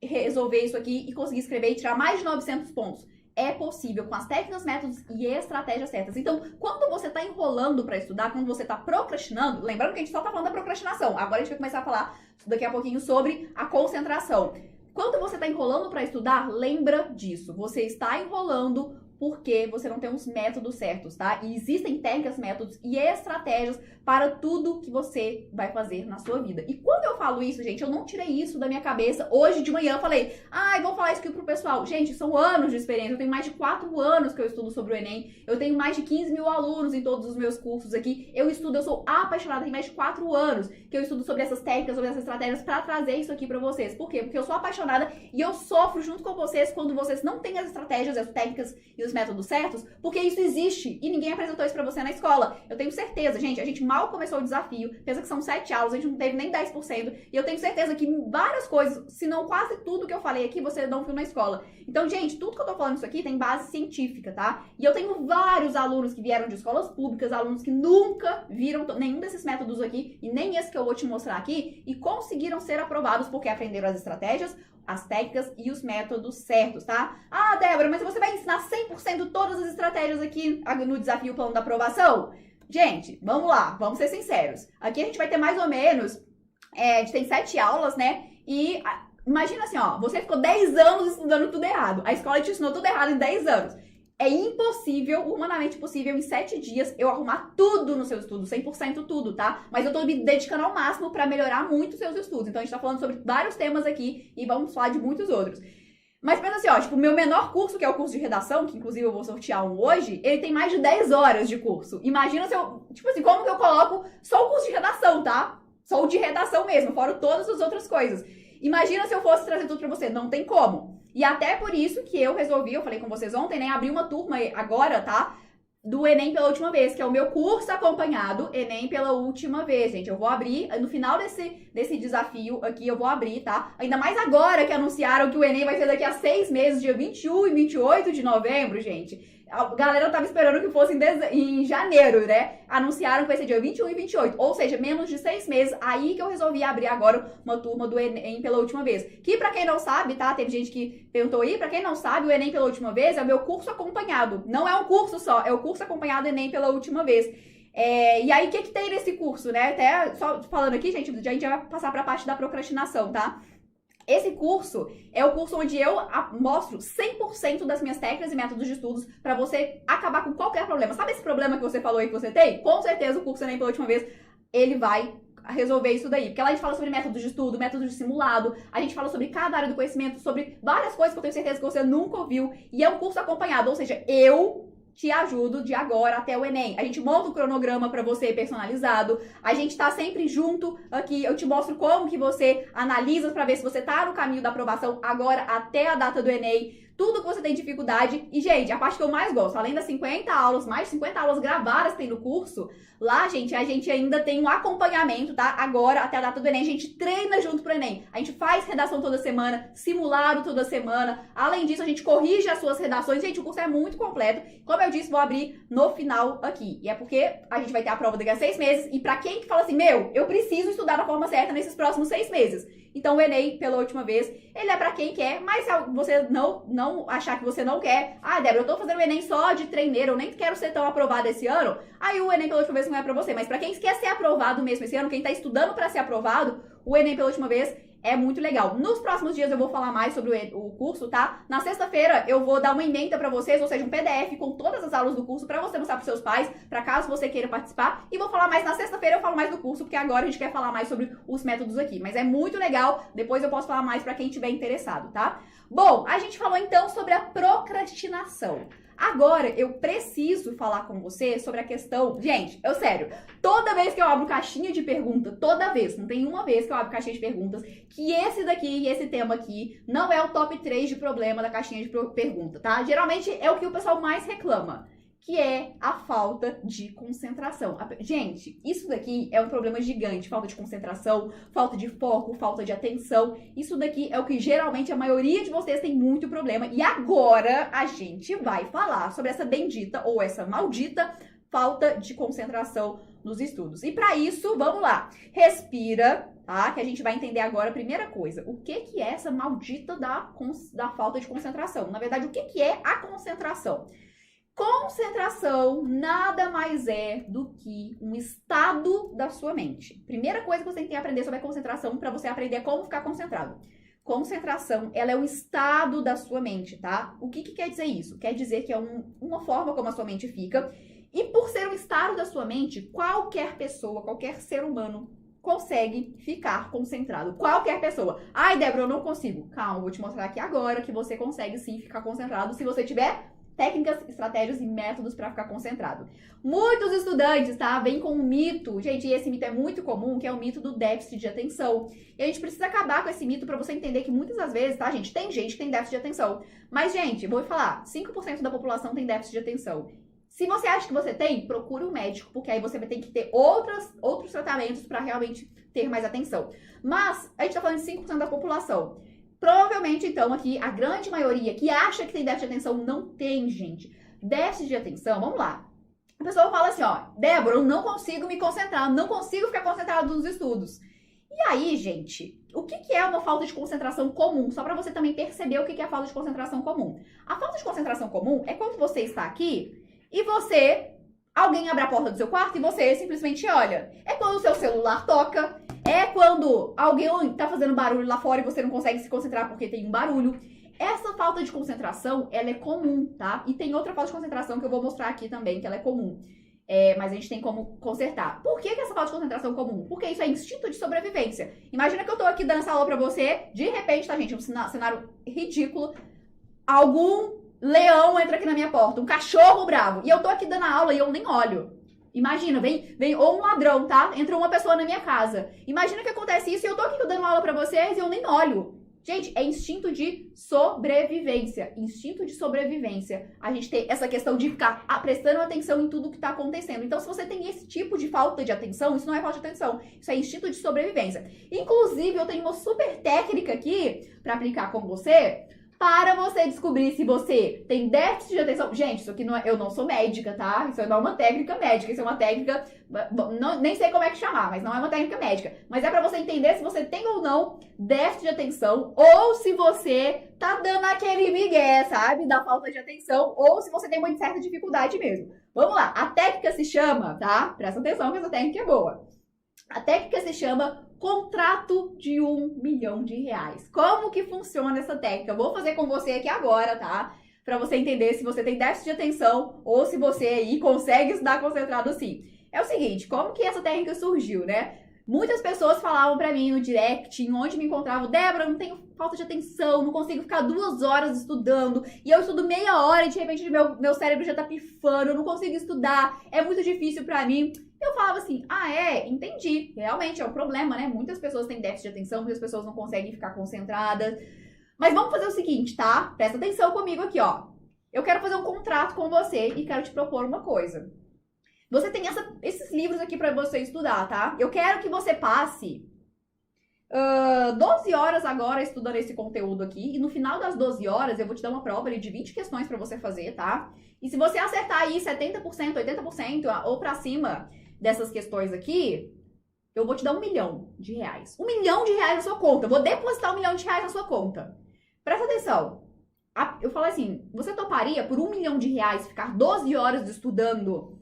resolver isso aqui e conseguir escrever e tirar mais de 900 pontos. É possível com as técnicas, métodos e estratégias certas. Então, quando você está enrolando para estudar, quando você está procrastinando, lembrando que a gente só está falando da procrastinação. Agora a gente vai começar a falar daqui a pouquinho sobre a concentração. Quando você está enrolando para estudar, lembra disso. Você está enrolando porque você não tem os métodos certos, tá? E existem técnicas, métodos e estratégias para tudo que você vai fazer na sua vida. E quando eu falo isso, gente, eu não tirei isso da minha cabeça. Hoje de manhã eu falei, vou falar isso aqui pro pessoal. Gente, são anos de experiência. Eu tenho mais de 4 anos que eu estudo sobre o Enem. Eu tenho mais de 15 mil alunos em todos os meus cursos aqui. Eu sou apaixonada, tem mais de 4 anos que eu estudo sobre essas técnicas, sobre essas estratégias para trazer isso aqui pra vocês. Por quê? Porque eu sou apaixonada e eu sofro junto com vocês quando vocês não têm as estratégias, as técnicas e os métodos certos, porque isso existe e ninguém apresentou isso pra você na escola. Eu tenho certeza, gente, a gente mal começou o desafio, pensa que são 7 aulas, a gente não teve nem 10%, e eu tenho certeza que várias coisas, se não quase tudo que eu falei aqui, você não viu na escola. Então, gente, tudo que eu tô falando isso aqui tem base científica, tá? E eu tenho vários alunos que vieram de escolas públicas, alunos que nunca viram nenhum desses métodos aqui, e nem esse que eu vou te mostrar aqui, e conseguiram ser aprovados porque aprenderam as estratégias, as técnicas e os métodos certos, tá? Ah, Débora, mas você vai ensinar 100% todas as estratégias aqui no desafio plano da aprovação? Gente, vamos lá, vamos ser sinceros. Aqui a gente vai ter mais ou menos, a gente tem 7 aulas, né? E imagina assim, ó, você ficou 10 anos estudando tudo errado. A escola te ensinou tudo errado em 10 anos. É impossível, humanamente possível, em 7 dias, eu arrumar tudo no seu estudo, 100% tudo, tá? Mas eu tô me dedicando ao máximo pra melhorar muito os seus estudos. Então a gente tá falando sobre vários temas aqui e vamos falar de muitos outros. Mas pensa assim, ó, tipo, o meu menor curso, que é o curso de redação, que inclusive eu vou sortear um hoje, ele tem mais de 10 horas de curso. Imagina se eu, tipo assim, como que eu coloco só o curso de redação, tá? Só o de redação mesmo, fora todas as outras coisas. Imagina se eu fosse trazer tudo pra você, não tem como. E até por isso que eu resolvi, eu falei com vocês ontem, né, abrir uma turma agora, tá? Do Enem pela última vez, que é o meu curso acompanhado Enem pela última vez, gente. Eu vou abrir, no final desse desafio aqui, eu vou abrir, tá? Ainda mais agora que anunciaram que o Enem vai ser daqui a 6 meses, dia 21 e 28 de novembro, gente. A galera tava esperando que fosse em janeiro, né? Anunciaram que vai ser dia 21 e 28, ou seja, menos de 6 meses. Aí que eu resolvi abrir agora uma turma do Enem pela última vez. Que pra quem não sabe, tá? Teve gente que perguntou aí, pra quem não sabe, o Enem pela última vez é o meu curso acompanhado. Não é um curso só, é o curso acompanhado Enem pela última vez. E aí, o que tem nesse curso, né? Até só falando aqui, gente, a gente vai passar pra parte da procrastinação, tá? Esse curso é o curso onde eu mostro 100% das minhas técnicas e métodos de estudos para você acabar com qualquer problema. Sabe esse problema que você falou aí que você tem? Com certeza o curso Enem pela última vez, ele vai resolver isso daí. Porque lá a gente fala sobre métodos de estudo, métodos de simulado, a gente fala sobre cada área do conhecimento, sobre várias coisas que eu tenho certeza que você nunca ouviu. E é um curso acompanhado, ou seja, eu te ajudo de agora até o Enem. A gente monta um cronograma para você personalizado, a gente tá sempre junto aqui, eu te mostro como que você analisa para ver se você tá no caminho da aprovação agora até a data do Enem, tudo que você tem dificuldade. E, gente, a parte que eu mais gosto, além das 50 aulas, mais de 50 aulas gravadas que tem no curso, lá, gente, a gente ainda tem um acompanhamento, tá? Agora, até a data do Enem, a gente treina junto pro Enem. A gente faz redação toda semana, simulado toda semana. Além disso, a gente corrige as suas redações. Gente, o curso é muito completo. Como eu disse, vou abrir no final aqui. E é porque a gente vai ter a prova daqui a 6 meses. E pra quem que fala assim, meu, eu preciso estudar da forma certa nesses próximos 6 meses. Então, o Enem, pela última vez, ele é pra quem quer, mas se você não achar que você não quer, ah, Débora, eu tô fazendo o Enem só de treineiro, eu nem quero ser tão aprovada esse ano, aí o Enem pela última vez não é pra você. Mas pra quem quer ser aprovado mesmo esse ano, quem tá estudando pra ser aprovado, o Enem pela última vez é muito legal. Nos próximos dias eu vou falar mais sobre o curso, tá? Na sexta-feira eu vou dar uma ementa pra vocês, ou seja, um PDF com todas as aulas do curso pra você mostrar pros seus pais, pra caso você queira participar. E vou falar mais na sexta-feira, eu falo mais do curso, porque agora a gente quer falar mais sobre os métodos aqui. Mas é muito legal, depois eu posso falar mais pra quem tiver interessado, tá? Bom, a gente falou então sobre a procrastinação. Agora, eu preciso falar com você sobre a questão... Gente, sério, toda vez que eu abro caixinha de pergunta, toda vez, não tem uma vez que eu abro caixinha de perguntas, que esse daqui, esse tema aqui, não é o top 3 de problema da caixinha de pergunta, tá? Geralmente é o que o pessoal mais reclama, que é a falta de concentração. Gente, isso daqui é um problema gigante, falta de concentração, falta de foco, falta de atenção. Isso daqui é o que geralmente a maioria de vocês tem muito problema. E agora a gente vai falar sobre essa bendita ou essa maldita falta de concentração nos estudos. E para isso, vamos lá. Respira, tá? Que a gente vai entender agora a primeira coisa. O que é essa maldita da falta de concentração? Na verdade, o que é a concentração? Concentração nada mais é do que um estado da sua mente. Primeira coisa que você tem que aprender sobre a concentração para você aprender como ficar concentrado. Concentração, ela é um estado da sua mente, tá? O que quer dizer isso? Quer dizer que é uma forma como a sua mente fica. E por ser um estado da sua mente, qualquer pessoa, qualquer ser humano consegue ficar concentrado. Qualquer pessoa. Ai, Débora, eu não consigo. Calma, eu vou te mostrar aqui agora que você consegue sim ficar concentrado se você tiver técnicas, estratégias e métodos para ficar concentrado. Muitos estudantes, tá, vêm com um mito, gente, e esse mito é muito comum, que é o mito do déficit de atenção. E a gente precisa acabar com esse mito para você entender que muitas das vezes, tá, gente, tem gente que tem déficit de atenção. Mas, gente, vou falar, 5% da população tem déficit de atenção. Se você acha que você tem, procure um médico, porque aí você vai ter que ter outros tratamentos para realmente ter mais atenção. Mas, a gente tá falando de 5% da população. Provavelmente, então, aqui, a grande maioria que acha que tem déficit de atenção não tem, gente. Déficit de atenção, vamos lá. A pessoa fala assim, ó, Débora, eu não consigo me concentrar, não consigo ficar concentrado nos estudos. E aí, gente, o que é uma falta de concentração comum? Só para você também perceber o que é a falta de concentração comum. A falta de concentração comum é quando você está aqui e alguém abre a porta do seu quarto e você simplesmente olha. É quando o seu celular toca, é quando alguém tá fazendo barulho lá fora e você não consegue se concentrar porque tem um barulho. Essa falta de concentração, ela é comum, tá? E tem outra falta de concentração que eu vou mostrar aqui também, que ela é comum. Mas a gente tem como consertar. Por que essa falta de concentração é comum? Porque isso é instinto de sobrevivência. Imagina que eu tô aqui dando essa aula pra você, de repente, tá, gente? Um cenário ridículo. Algum leão entra aqui na minha porta, um cachorro bravo. E eu tô aqui dando a aula e eu nem olho. Imagina, vem ou um ladrão, tá? Entra uma pessoa na minha casa. Imagina que acontece isso e eu tô aqui dando aula pra vocês e eu nem olho. Gente, é instinto de sobrevivência. Instinto de sobrevivência. A gente tem essa questão de ficar prestando atenção em tudo que tá acontecendo. Então, se você tem esse tipo de falta de atenção, isso não é falta de atenção. Isso é instinto de sobrevivência. Inclusive, eu tenho uma super técnica aqui pra aplicar com você, para você descobrir se você tem déficit de atenção. Gente, isso aqui não é, eu não sou médica, tá? Isso não é uma técnica médica, isso é uma técnica, nem sei como é que chamar, mas não é uma técnica médica. Mas é pra você entender se você tem ou não déficit de atenção, ou se você tá dando aquele migué, sabe? Da falta de atenção, ou se você tem uma certa dificuldade mesmo. Vamos lá, a técnica se chama, tá? Presta atenção que essa técnica é boa. A técnica se chama contrato de R$1 milhão. Como que funciona essa técnica? Eu vou fazer com você aqui agora, tá? Pra você entender se você tem déficit de atenção ou se você aí consegue estudar concentrado sim. É o seguinte, como que essa técnica surgiu, né? Muitas pessoas falavam pra mim no direct, onde me encontravam, Débora, eu não tenho falta de atenção, não consigo ficar 2 horas estudando, e eu estudo meia hora e de repente meu cérebro já tá pifando, eu não consigo estudar, é muito difícil pra mim. Eu falava assim, entendi, realmente é um problema, né? Muitas pessoas têm déficit de atenção, muitas pessoas não conseguem ficar concentradas. Mas vamos fazer o seguinte, tá? Presta atenção comigo aqui, ó. Eu quero fazer um contrato com você e quero te propor uma coisa. Você tem esses livros aqui pra você estudar, tá? Eu quero que você passe 12 horas agora estudando esse conteúdo aqui. E no final das 12 horas eu vou te dar uma prova ali de 20 questões pra você fazer, tá? E se você acertar aí 70%, 80% ou pra cima dessas questões aqui, eu vou te dar R$1 milhão. R$1 milhão na sua conta. Eu vou depositar R$1 milhão na sua conta. Presta atenção. Eu falei assim, você toparia por R$1 milhão ficar 12 horas estudando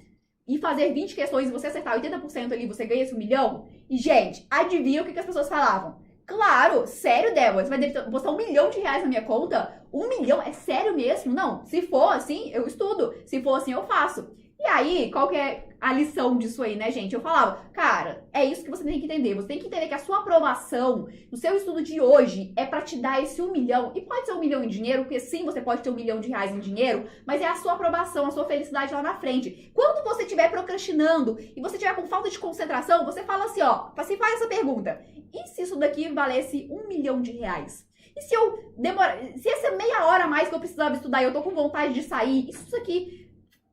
e fazer 20 questões e você acertar 80% ali, você ganha esse R$1 milhão? E, gente, adivinha o que as pessoas falavam? Claro, sério, Débora, você vai depositar R$1 milhão na minha conta? R$1 milhão? É sério mesmo? Não, se for assim, eu estudo. Se for assim, eu faço. E aí, qual que é a lição disso aí, né, gente? Eu falava, cara, é isso que você tem que entender. Você tem que entender que a sua aprovação no seu estudo de hoje é pra te dar esse R$1 milhão. E pode ser R$1 milhão em dinheiro, porque sim, você pode ter R$1 milhão em dinheiro, mas é a sua aprovação, a sua felicidade lá na frente. Quando você estiver procrastinando e você estiver com falta de concentração, você fala assim, ó, você faz essa pergunta. E se isso daqui valesse R$1 milhão? E se eu demorar, se essa meia hora a mais que eu precisava estudar e eu tô com vontade de sair, isso aqui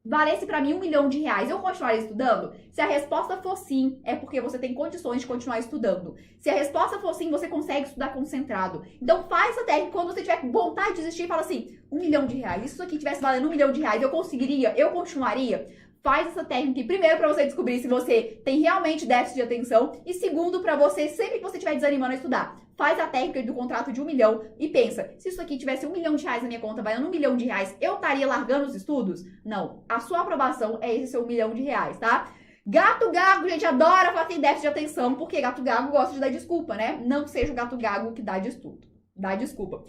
valesse pra mim R$1 milhão, eu continuaria estudando? Se a resposta for sim, é porque você tem condições de continuar estudando. Se a resposta for sim, você consegue estudar concentrado. Então faz essa técnica, quando você tiver vontade de desistir, fala assim, R$1 milhão, se isso aqui tivesse valendo R$1 milhão, eu conseguiria, eu continuaria? Faz essa técnica, primeiro, pra você descobrir se você tem realmente déficit de atenção, e segundo, pra você, sempre que você estiver desanimando a estudar, faz a técnica do contrato de R$1 milhão e pensa, se isso aqui tivesse R$1 milhão na minha conta, valendo R$1 milhão, eu estaria largando os estudos? Não, a sua aprovação é esse seu R$1 milhão, tá? Gato gago, gente, adora falar que tem déficit de atenção, porque gato gago gosta de dar desculpa, né? Não seja o gato gago que dá desculpa.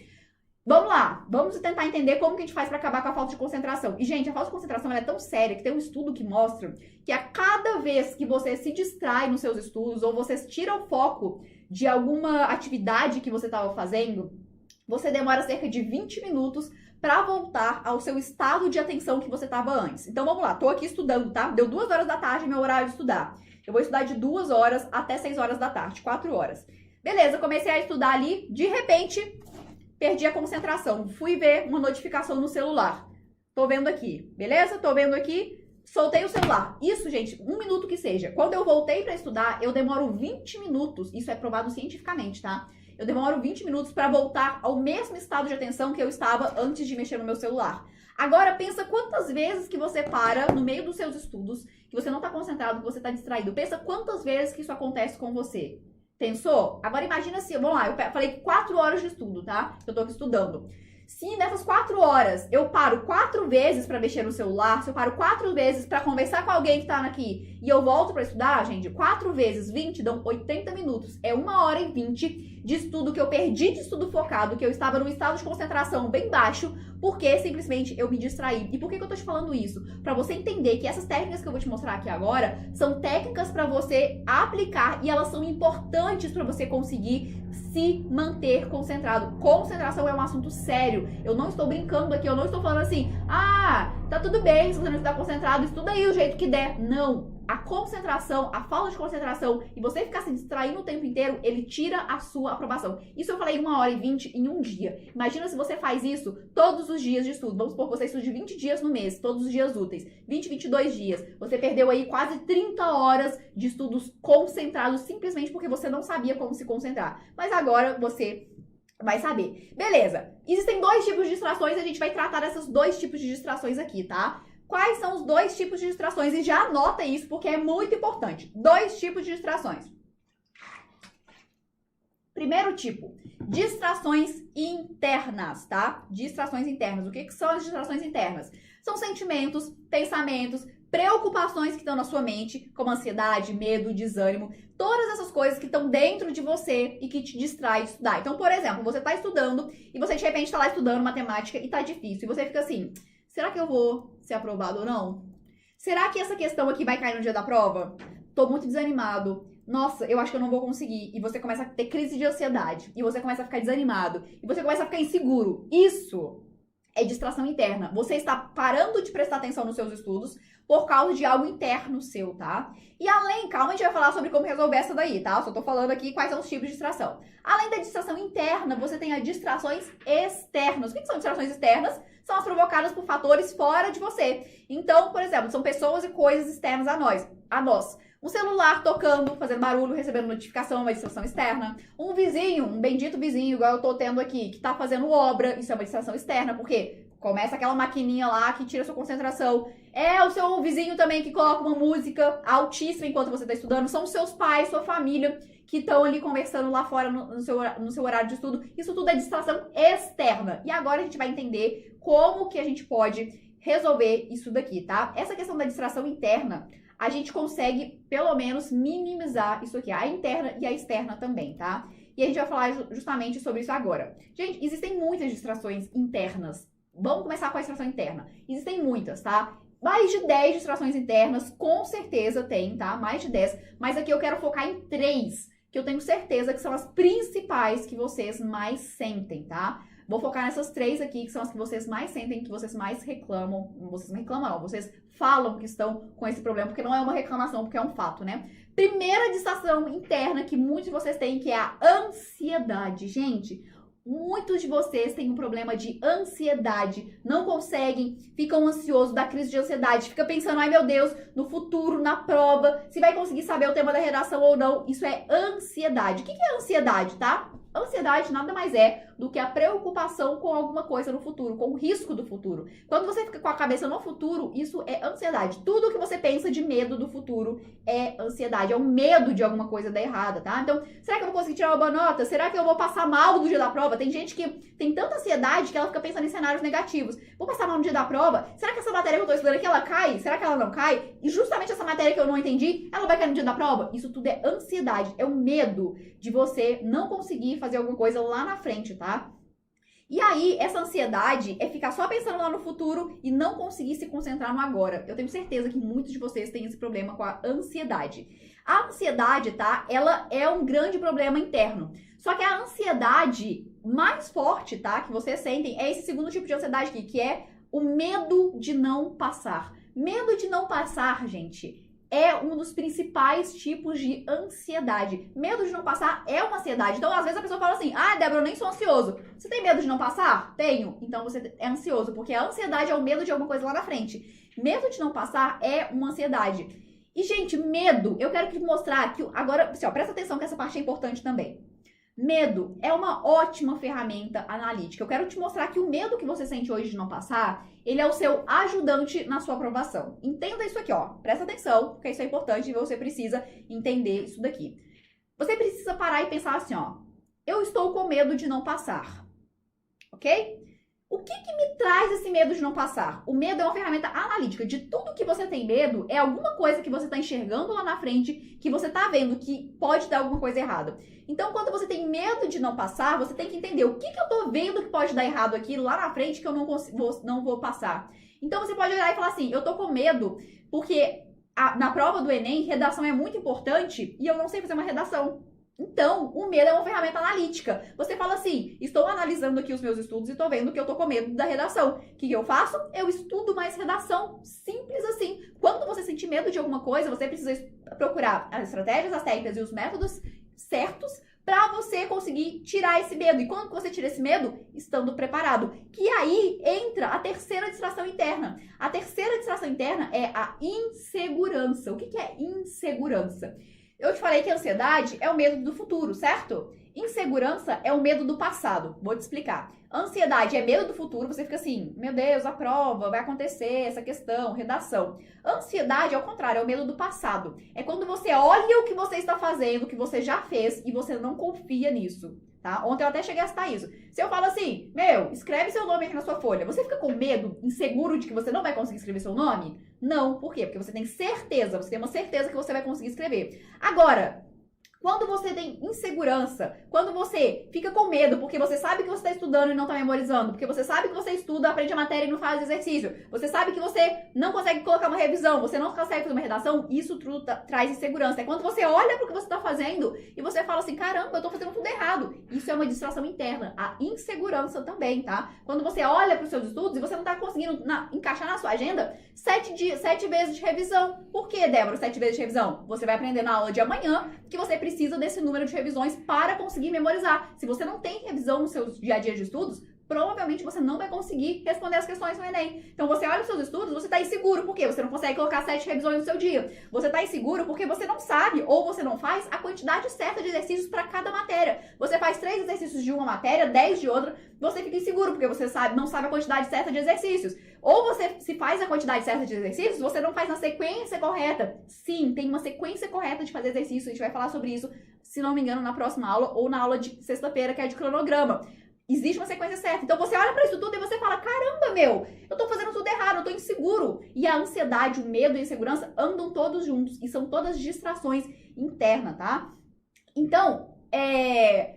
Vamos lá, vamos tentar entender como que a gente faz para acabar com a falta de concentração. E, gente, a falta de concentração ela é tão séria que tem um estudo que mostra que a cada vez que você se distrai nos seus estudos ou você tira o foco de alguma atividade que você estava fazendo, você demora cerca de 20 minutos para voltar ao seu estado de atenção que você estava antes. Então vamos lá, tô aqui estudando, tá? Deu 2 horas da tarde, meu horário de estudar. Eu vou estudar de 2 horas até 6 horas da tarde, 4 horas. Beleza, comecei a estudar ali, de repente, perdi a concentração. Fui ver uma notificação no celular. Tô vendo aqui, beleza? Tô vendo aqui, soltei o celular. Isso, gente, 1 minuto que seja. Quando eu voltei para estudar, eu demoro 20 minutos. Isso é provado cientificamente, tá? Eu demoro 20 minutos para voltar ao mesmo estado de atenção que eu estava antes de mexer no meu celular. Agora, pensa quantas vezes que você para no meio dos seus estudos, que você não tá concentrado, que você tá distraído. Pensa quantas vezes que isso acontece com você. Pensou? Agora imagina se, vamos lá, eu falei 4 horas de estudo, tá? Eu tô aqui estudando. Se nessas 4 horas eu paro 4 vezes para mexer no celular, se eu paro 4 vezes para conversar com alguém que tá aqui e eu volto para estudar, gente, 4 vezes 20 dão 80 minutos. É 1 hora e 20 de estudo que eu perdi de estudo focado, que eu estava num estado de concentração bem baixo, porque simplesmente eu me distraí. E por que eu tô te falando isso? Para você entender que essas técnicas que eu vou te mostrar aqui agora são técnicas para você aplicar e elas são importantes para você conseguir se manter concentrado. Concentração é um assunto sério. Eu não estou brincando aqui, eu não estou falando assim, tá tudo bem, se você não está concentrado, estuda aí o jeito que der. Não. A concentração, a falta de concentração e você ficar se distraindo o tempo inteiro, ele tira a sua aprovação. Isso eu falei 1 hora e 20 em um dia. Imagina se você faz isso todos os dias de estudo. Vamos supor que você estude 20 dias no mês, todos os dias úteis. 20, 22 dias. Você perdeu aí quase 30 horas de estudos concentrados simplesmente porque você não sabia como se concentrar. Mas agora você vai saber. Beleza. Existem 2 tipos de distrações e a gente vai tratar desses 2 tipos de distrações aqui, tá? Quais são os 2 tipos de distrações? E já anota isso porque é muito importante. 2 tipos de distrações. Primeiro tipo, distrações internas, tá? Distrações internas. O que são as distrações internas? São sentimentos, pensamentos, preocupações que estão na sua mente, como ansiedade, medo, desânimo, todas essas coisas que estão dentro de você e que te distraem de estudar. Então, por exemplo, você está estudando e você de repente está lá estudando matemática e tá difícil. E você fica assim, será que eu vou ser aprovado ou não? Será que essa questão aqui vai cair no dia da prova? Tô muito desanimado. Nossa, eu acho que eu não vou conseguir. E você começa a ter crise de ansiedade. E você começa a ficar desanimado. E você começa a ficar inseguro. Isso é distração interna. Você está parando de prestar atenção nos seus estudos por causa de algo interno seu, tá? E além, calma, a gente vai falar sobre como resolver essa daí, tá? Só tô falando aqui quais são os tipos de distração. Além da distração interna, você tem as distrações externas. O que são distrações externas? São as provocadas por fatores fora de você. Então, por exemplo, são pessoas e coisas externas a nós. Um celular tocando, fazendo barulho, recebendo notificação, uma distração externa. Um vizinho, um bendito vizinho, igual eu tô tendo aqui, que tá fazendo obra, isso é uma distração externa, porque começa aquela maquininha lá que tira sua concentração. É o seu vizinho também que coloca uma música altíssima enquanto você tá estudando. São os seus pais, sua família, que estão ali conversando lá fora no seu horário de estudo. Isso tudo é distração externa. E agora a gente vai entender como que a gente pode resolver isso daqui, tá? Essa questão da distração interna, a gente consegue, pelo menos, minimizar isso aqui, a interna e a externa também, tá? E a gente vai falar justamente sobre isso agora. Gente, existem muitas distrações internas. Vamos começar com a distração interna. Existem muitas, tá? Mais de 10 distrações internas, com certeza tem, tá? Mais de 10. Mas aqui eu quero focar em 3, que eu tenho certeza que são as principais que vocês mais sentem, tá? Vou focar nessas 3 aqui, que são as que vocês mais sentem, que vocês mais reclamam. Vocês não reclamam, não. Vocês falam que estão com esse problema, porque não é uma reclamação, porque é um fato, né? Primeira distração interna que muitos de vocês têm, que é a ansiedade. Gente, muitos de vocês têm um problema de ansiedade, não conseguem, ficam ansiosos, dá crise de ansiedade, fica pensando, ai meu Deus, no futuro, na prova, se vai conseguir saber o tema da redação ou não. Isso é ansiedade. O que é ansiedade, tá? Ansiedade nada mais é do que a preocupação com alguma coisa no futuro, com o risco do futuro. Quando você fica com a cabeça no futuro, isso é ansiedade. Tudo que você pensa de medo do futuro é ansiedade, é um medo de alguma coisa dar errada, tá? Então, será que eu vou conseguir tirar uma boa nota? Será que eu vou passar mal no dia da prova? Tem gente que tem tanta ansiedade que ela fica pensando em cenários negativos. Vou passar mal no dia da prova? Será que essa matéria que eu tô estudando aqui, ela cai? Será que ela não cai? E justamente essa matéria que eu não entendi, ela vai cair no dia da prova? Isso tudo é ansiedade, é o medo de você não conseguir fazer alguma coisa lá na frente, tá? E aí, essa ansiedade é ficar só pensando lá no futuro e não conseguir se concentrar no agora. Eu tenho certeza que muitos de vocês têm esse problema com a ansiedade. A ansiedade, tá? Ela é um grande problema interno. Só que a ansiedade mais forte, tá? Que vocês sentem é esse segundo tipo de ansiedade aqui, que é o medo de não passar. Medo de não passar, gente, é um dos principais tipos de ansiedade. Medo de não passar é uma ansiedade. Então, às vezes a pessoa fala assim, ah, Débora, eu nem sou ansioso. Você tem medo de não passar? Tenho. Então, você é ansioso, porque a ansiedade é o medo de alguma coisa lá na frente. Medo de não passar é uma ansiedade. E, gente, medo, eu quero te mostrar que agora, assim, ó, presta atenção que essa parte é importante também. Medo é uma ótima ferramenta analítica. Eu quero te mostrar que o medo que você sente hoje de não passar, ele é o seu ajudante na sua aprovação. Entenda isso aqui, ó. Presta atenção, porque isso é importante e você precisa entender isso daqui. Você precisa parar e pensar assim, ó. Eu estou com medo de não passar. Ok? O que me traz esse medo de não passar? O medo é uma ferramenta analítica. De tudo que você tem medo, é alguma coisa que você está enxergando lá na frente, que você está vendo que pode dar alguma coisa errada. Então, quando você tem medo de não passar, você tem que entender o que eu estou vendo que pode dar errado aqui lá na frente que eu não vou passar. Então, você pode olhar e falar assim, eu estou com medo porque na prova do Enem, redação é muito importante e eu não sei fazer uma redação. Então, o medo é uma ferramenta analítica. Você fala assim, estou analisando aqui os meus estudos e estou vendo que eu estou com medo da redação. O que eu faço? Eu estudo mais redação. Simples assim. Quando você sentir medo de alguma coisa, você precisa procurar as estratégias, as técnicas e os métodos certos para você conseguir tirar esse medo. E quando você tira esse medo? Estando preparado. Que aí entra a terceira distração interna. A terceira distração interna é a insegurança. O que é insegurança? Eu te falei que a ansiedade é o medo do futuro, certo? Insegurança é o medo do passado. Vou te explicar. Ansiedade é medo do futuro, você fica assim, meu Deus, a prova, vai acontecer, essa questão, redação. Ansiedade, ao contrário, é o medo do passado. É quando você olha o que você está fazendo, o que você já fez, e você não confia nisso, tá? Ontem eu até cheguei a citar isso. Se eu falo assim, meu, escreve seu nome aqui na sua folha, você fica com medo, inseguro de que você não vai conseguir escrever seu nome? Não, por quê? Porque você tem certeza, você tem uma certeza que você vai conseguir escrever. Agora, quando você tem insegurança, quando você fica com medo porque você sabe que você está estudando e não está memorizando, porque você sabe que você estuda, aprende a matéria e não faz exercício, você sabe que você não consegue colocar uma revisão, você não consegue fazer uma redação, isso tudo traz insegurança. É quando você olha para o que você está fazendo e você fala assim, caramba, eu estou fazendo tudo errado. Isso é uma distração interna, a insegurança também, tá? Quando você olha para os seus estudos e você não está conseguindo encaixar na sua agenda 7 vezes de revisão. Por que, Débora, 7 vezes de revisão? Você vai aprender na aula de amanhã que você precisa desse número de revisões para conseguir memorizar. Se você não tem revisão no seu dia a dia de estudos, provavelmente você não vai conseguir responder as questões no Enem. Então você olha os seus estudos, você está inseguro, por quê? Você não consegue colocar 7 revisões no seu dia. Você está inseguro porque você não sabe ou você não faz a quantidade certa de exercícios para cada matéria. Você faz 3 exercícios de uma matéria, 10 de outra, você fica inseguro porque você não sabe a quantidade certa de exercícios. Ou você se faz a quantidade certa de exercícios, você não faz na sequência correta. Sim, tem uma sequência correta de fazer exercício, a gente vai falar sobre isso, se não me engano, na próxima aula ou na aula de sexta-feira, que é de cronograma. Existe uma sequência certa. Então você olha para isso tudo e você fala, caramba, meu, eu tô fazendo tudo errado, eu tô inseguro. E a ansiedade, o medo e a insegurança andam todos juntos e são todas distrações internas, tá? Então,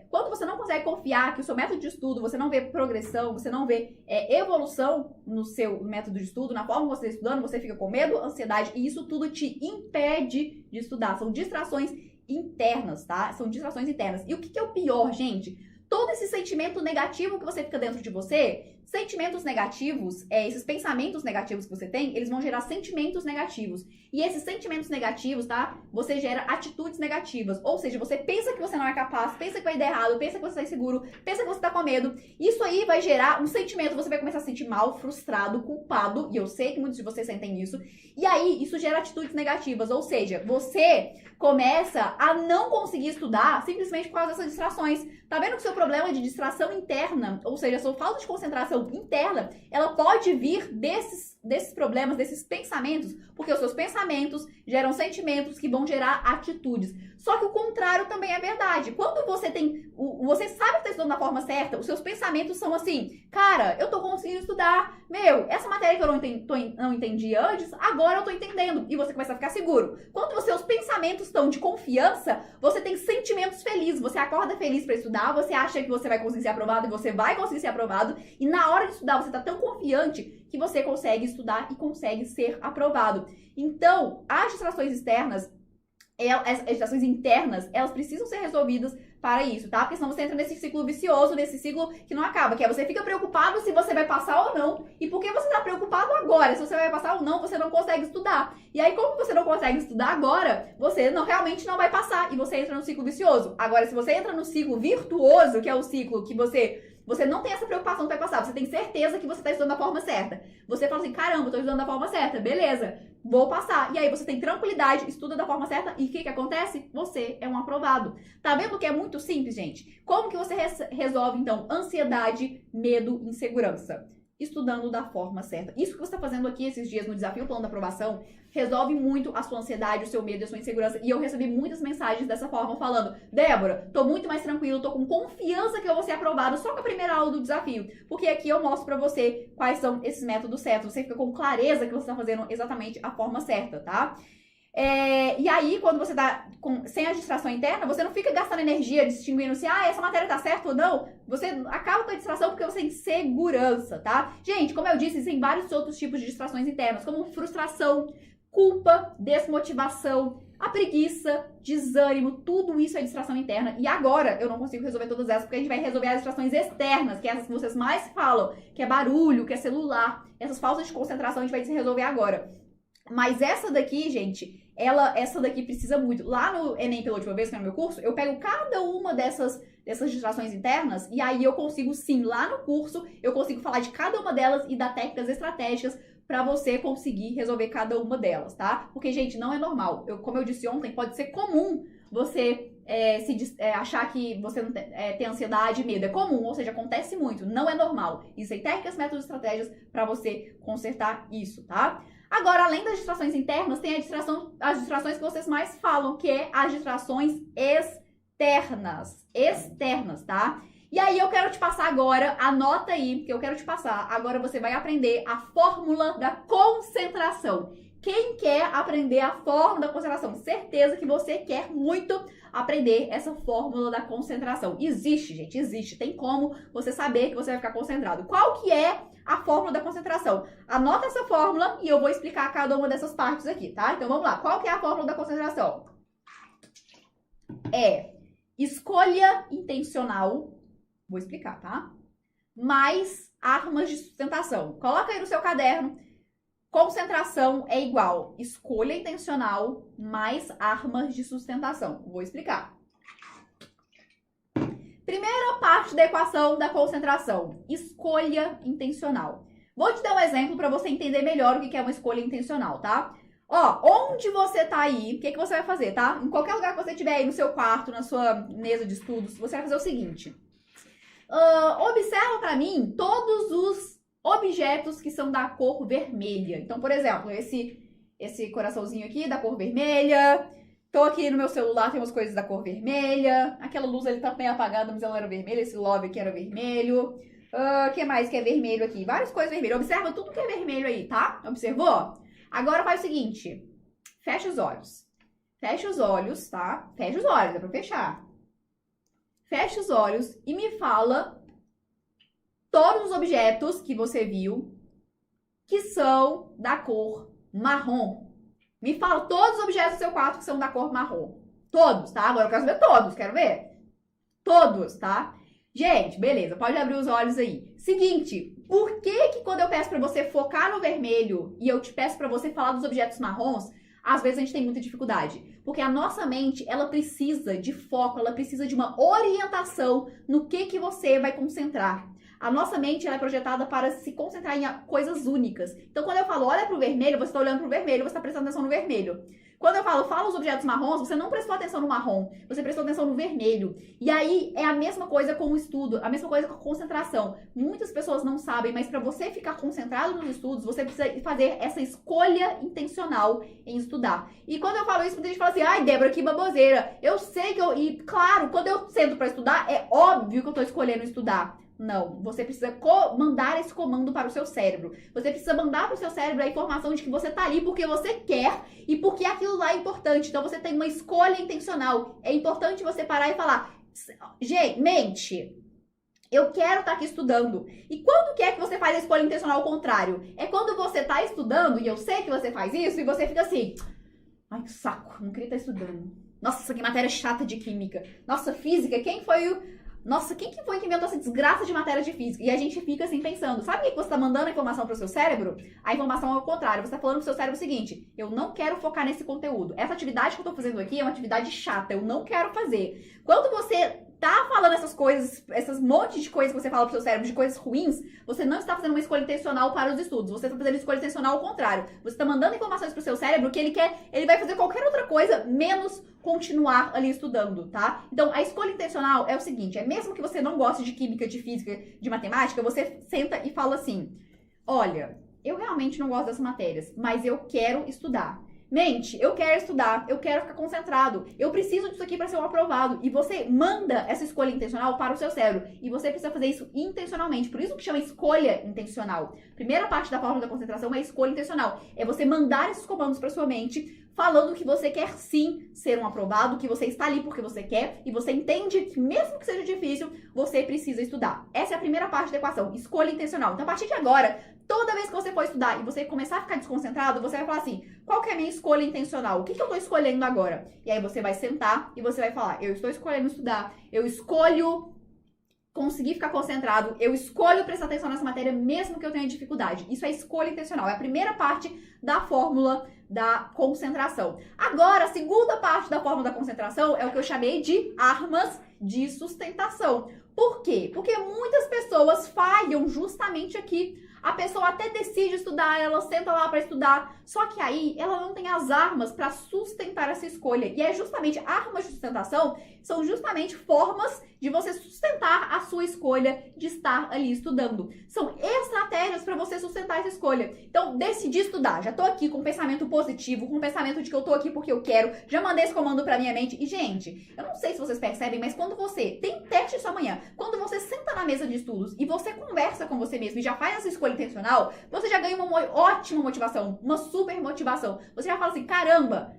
quando você não consegue confiar que o seu método de estudo, você não vê progressão, você não vê evolução no seu método de estudo, na forma que você está estudando, você fica com medo, ansiedade, e isso tudo te impede de estudar. São distrações internas, tá? São distrações internas. E o que é o pior, gente? Todo esse sentimento negativo que você fica dentro de você, sentimentos negativos, esses pensamentos negativos que você tem, eles vão gerar sentimentos negativos. E esses sentimentos negativos, tá? Você gera atitudes negativas. Ou seja, você pensa que você não é capaz, pensa que vai dar errado, pensa que você está inseguro, pensa que você está com medo. Isso aí vai gerar um sentimento, você vai começar a se sentir mal, frustrado, culpado. E eu sei que muitos de vocês sentem isso. E aí, isso gera atitudes negativas. Ou seja, você começa a não conseguir estudar simplesmente por causa dessas distrações. Tá vendo que o seu problema de distração interna, ou seja, a sua falta de concentração interna, ela pode vir desses problemas, desses pensamentos, porque os seus pensamentos geram sentimentos que vão gerar atitudes. Só que o contrário também é verdade. Quando você sabe que está estudando da forma certa, os seus pensamentos são assim, cara, eu tô conseguindo estudar, meu, essa matéria que eu não entendi antes, agora eu tô entendendo, e você começa a ficar seguro. Quando os seus pensamentos estão de confiança, você tem sentimentos felizes, você acorda feliz para estudar, você acha que você vai conseguir ser aprovado e você vai conseguir ser aprovado, e na hora de estudar você tá tão confiante que você consegue estudar e consegue ser aprovado. Então, as distrações externas, as distrações internas, elas precisam ser resolvidas para isso, tá? Porque senão você entra nesse ciclo vicioso, nesse ciclo que não acaba, que é você fica preocupado se você vai passar ou não. E por que você tá preocupado agora? Se você vai passar ou não, você não consegue estudar. E aí, como você não consegue estudar agora, você realmente não vai passar e você entra no ciclo vicioso. Agora, se você entra no ciclo virtuoso, que é o ciclo que você não tem essa preocupação que vai passar, você tem certeza que você está estudando da forma certa. Você fala assim, caramba, eu tô estudando da forma certa, beleza, vou passar. E aí você tem tranquilidade, estuda da forma certa e o que acontece? Você é um aprovado. Tá vendo que é muito simples, gente? Como que você resolve, então, ansiedade, medo, insegurança? Estudando da forma certa. Isso que você está fazendo aqui esses dias no Desafio Plano da Aprovação resolve muito a sua ansiedade, o seu medo e a sua insegurança. E eu recebi muitas mensagens dessa forma falando, Débora, tô muito mais tranquilo, tô com confiança que eu vou ser aprovado só com a primeira aula do desafio. Porque aqui eu mostro pra você quais são esses métodos certos. Você fica com clareza que você tá fazendo exatamente a forma certa, tá? E aí, quando você tá sem a distração interna, você não fica gastando energia distinguindo se, essa matéria tá certa ou não. Você acaba com a distração porque você tem segurança, tá? Gente, como eu disse, existem vários outros tipos de distrações internas, como frustração, culpa, desmotivação, a preguiça, desânimo, tudo isso é distração interna. E agora, eu não consigo resolver todas essas, porque a gente vai resolver as distrações externas, que é essas que vocês mais falam, que é barulho, que é celular, essas faltas de concentração a gente vai resolver agora. Mas essa daqui, gente, essa daqui precisa muito. Lá no Enem pela última vez, que é no meu curso, eu pego cada uma dessas distrações internas e aí eu consigo sim, lá no curso, eu consigo falar de cada uma delas e dar técnicas estratégicas pra você conseguir resolver cada uma delas, tá? Porque, gente, não é normal. Como eu disse ontem, pode ser comum você achar que você não tem ansiedade e medo. É comum, ou seja, acontece muito. Não é normal. Existem técnicas, métodos, estratégias pra você consertar isso, tá? Agora, além das distrações internas, tem as distrações que vocês mais falam, que é as distrações externas. Externas, tá? E aí eu quero te passar agora, anota aí, que eu quero te passar. Agora você vai aprender a fórmula da concentração. Quem quer aprender a fórmula da concentração? Certeza que você quer muito aprender essa fórmula da concentração. Existe, gente, existe. Tem como você saber que você vai ficar concentrado. Qual que é a fórmula da concentração? Anota essa fórmula e eu vou explicar cada uma dessas partes aqui, tá? Então vamos lá. Qual que é a fórmula da concentração? É escolha intencional, vou explicar, tá? Mais armas de sustentação. Coloca aí no seu caderno. Concentração é igual escolha intencional mais armas de sustentação. Vou explicar. Primeira parte da equação da concentração, escolha intencional. Vou te dar um exemplo para você entender melhor o que é uma escolha intencional, tá? Ó, onde você tá aí, o que você vai fazer, tá? Em qualquer lugar que você estiver aí, no seu quarto, na sua mesa de estudos, você vai fazer o seguinte. Observa para mim todos os objetos que são da cor vermelha. Então, por exemplo, esse coraçãozinho aqui da cor vermelha. Tô aqui no meu celular, tem umas coisas da cor vermelha. Aquela luz ali tá bem apagada, mas ela não era vermelha. Esse love aqui era vermelho. O que mais que é vermelho aqui? Várias coisas vermelhas. Observa tudo que é vermelho aí, tá? Observou? Agora faz o seguinte. Fecha os olhos. Fecha os olhos, tá? Fecha os olhos, é pra fechar. Fecha os olhos e me fala todos os objetos que você viu que são da cor marrom. Me fala todos os objetos do seu quarto que são da cor marrom. Todos, tá? Agora eu quero saber todos, quero ver. Todos, tá? Gente, beleza, pode abrir os olhos aí. Seguinte, por que quando eu peço pra você focar no vermelho e eu te peço pra você falar dos objetos marrons, às vezes a gente tem muita dificuldade? Porque a nossa mente, ela precisa de foco, ela precisa de uma orientação no que você vai concentrar. A nossa mente ela é projetada para se concentrar em coisas únicas. Então, quando eu falo, olha pro vermelho, você está olhando pro vermelho, você está prestando atenção no vermelho. Quando eu falo, fala os objetos marrons, você não prestou atenção no marrom, você prestou atenção no vermelho. E aí, é a mesma coisa com o estudo, a mesma coisa com a concentração. Muitas pessoas não sabem, mas para você ficar concentrado nos estudos, você precisa fazer essa escolha intencional em estudar. E quando eu falo isso, muita gente fala assim, ai, Débora, que baboseira. Eu sei que e claro, quando eu sento para estudar, é óbvio que eu tô escolhendo estudar. Não, você precisa mandar esse comando para o seu cérebro. Você precisa mandar para o seu cérebro a informação de que você tá ali porque você quer e porque aquilo lá é importante. Então você tem uma escolha intencional. É importante você parar e falar, gente, mente, eu quero estar aqui estudando. E quando que é que você faz a escolha intencional ao contrário? É quando você tá estudando, e eu sei que você faz isso, e você fica assim, ai que saco, não queria estar estudando. Nossa, que matéria chata de química. Nossa, física, quem foi que inventou essa desgraça de matéria de física? E a gente fica assim pensando, sabe o que você tá mandando a informação pro seu cérebro? A informação é o contrário, você tá falando pro seu cérebro o seguinte, eu não quero focar nesse conteúdo. Essa atividade que eu tô fazendo aqui é uma atividade chata, eu não quero fazer. Quando você tá falando essas coisas, essas monte de coisas que você fala pro seu cérebro, de coisas ruins, você não está fazendo uma escolha intencional para os estudos, você está fazendo escolha intencional ao contrário. Você está mandando informações pro seu cérebro que ele vai fazer qualquer outra coisa, menos continuar ali estudando, tá? Então, a escolha intencional é o seguinte, é mesmo que você não goste de química, de física, de matemática, você senta e fala assim, olha, eu realmente não gosto dessas matérias, mas eu quero estudar. Mente, eu quero estudar, eu quero ficar concentrado, eu preciso disso aqui para ser um aprovado. E você manda essa escolha intencional para o seu cérebro. E você precisa fazer isso intencionalmente. Por isso que chama escolha intencional. Primeira parte da fórmula da concentração é escolha intencional. É você mandar esses comandos para sua mente, falando que você quer sim ser um aprovado, que você está ali porque você quer, e você entende que mesmo que seja difícil, você precisa estudar. Essa é a primeira parte da equação, escolha intencional. Então, a partir de agora, toda vez que você for estudar e você começar a ficar desconcentrado, você vai falar assim, qual que é a minha escolha intencional? O que eu estou escolhendo agora? E aí você vai sentar e você vai falar, eu estou escolhendo estudar, eu escolho conseguir ficar concentrado, eu escolho prestar atenção nessa matéria mesmo que eu tenha dificuldade. Isso é escolha intencional, é a primeira parte da fórmula da concentração. Agora, a segunda parte da fórmula da concentração é o que eu chamei de armas de sustentação. Por quê? Porque muitas pessoas falham justamente aqui. A pessoa até decide estudar, ela senta lá para estudar, só que aí ela não tem as armas para sustentar essa escolha. E é justamente, armas de sustentação são justamente formas de você sustentar a sua escolha de estar ali estudando. São estratégias para você sustentar essa escolha. Então, decidi estudar, já tô aqui com um pensamento positivo, com um pensamento de que eu tô aqui porque eu quero, já mandei esse comando pra minha mente. E, gente, eu não sei se vocês percebem, mas quando você tem teste isso amanhã, quando você senta na mesa de estudos e você conversa com você mesmo e já faz essa escolha intencional, você já ganha uma ótima motivação, uma super motivação. Você já fala assim, caramba,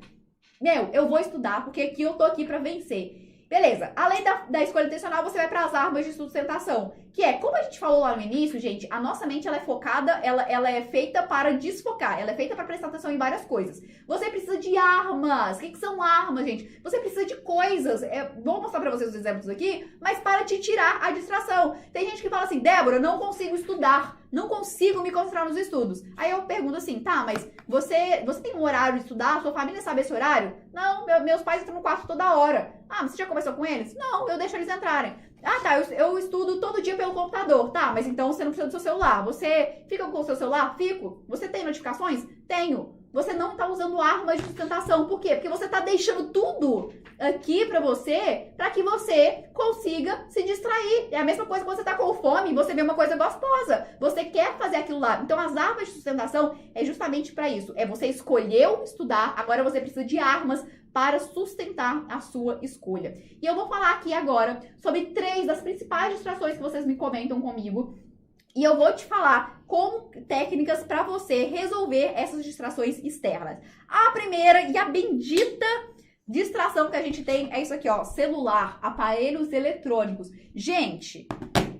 eu vou estudar porque aqui eu tô aqui pra vencer. Beleza, além da escolha intencional, você vai para as armas de sustentação, que é, como a gente falou lá no início, gente, a nossa mente ela é focada, ela é feita para desfocar, ela é feita para prestar atenção em várias coisas. Você precisa de armas. O que são armas, gente? Você precisa de coisas, vou mostrar para vocês os exemplos aqui, mas para te tirar a distração. Tem gente que fala assim, Débora, eu não consigo estudar, não consigo me concentrar nos estudos. Aí eu pergunto assim, tá, mas você tem um horário de estudar? Sua família sabe esse horário? Não, meus pais entram no quarto toda hora. Ah, mas você já conversou com eles? Não, eu deixo eles entrarem. Ah, tá, eu estudo todo dia pelo computador. Tá, mas então você não precisa do seu celular. Você fica com o seu celular? Fico. Você tem notificações? Tenho. Você não tá usando armas de sustentação. Por quê? Porque você tá deixando tudo aqui pra você, pra que você consiga se distrair. É a mesma coisa que você tá com fome e você vê uma coisa gostosa. Você quer fazer aquilo lá. Então, as armas de sustentação é justamente pra isso. É você escolheu estudar, agora você precisa de armas para sustentar a sua escolha. E eu vou falar aqui agora sobre 3 das principais distrações que vocês me comentam comigo. E eu vou te falar como técnicas para você resolver essas distrações externas. A primeira e a bendita distração que a gente tem é isso aqui, ó, celular, aparelhos eletrônicos. Gente,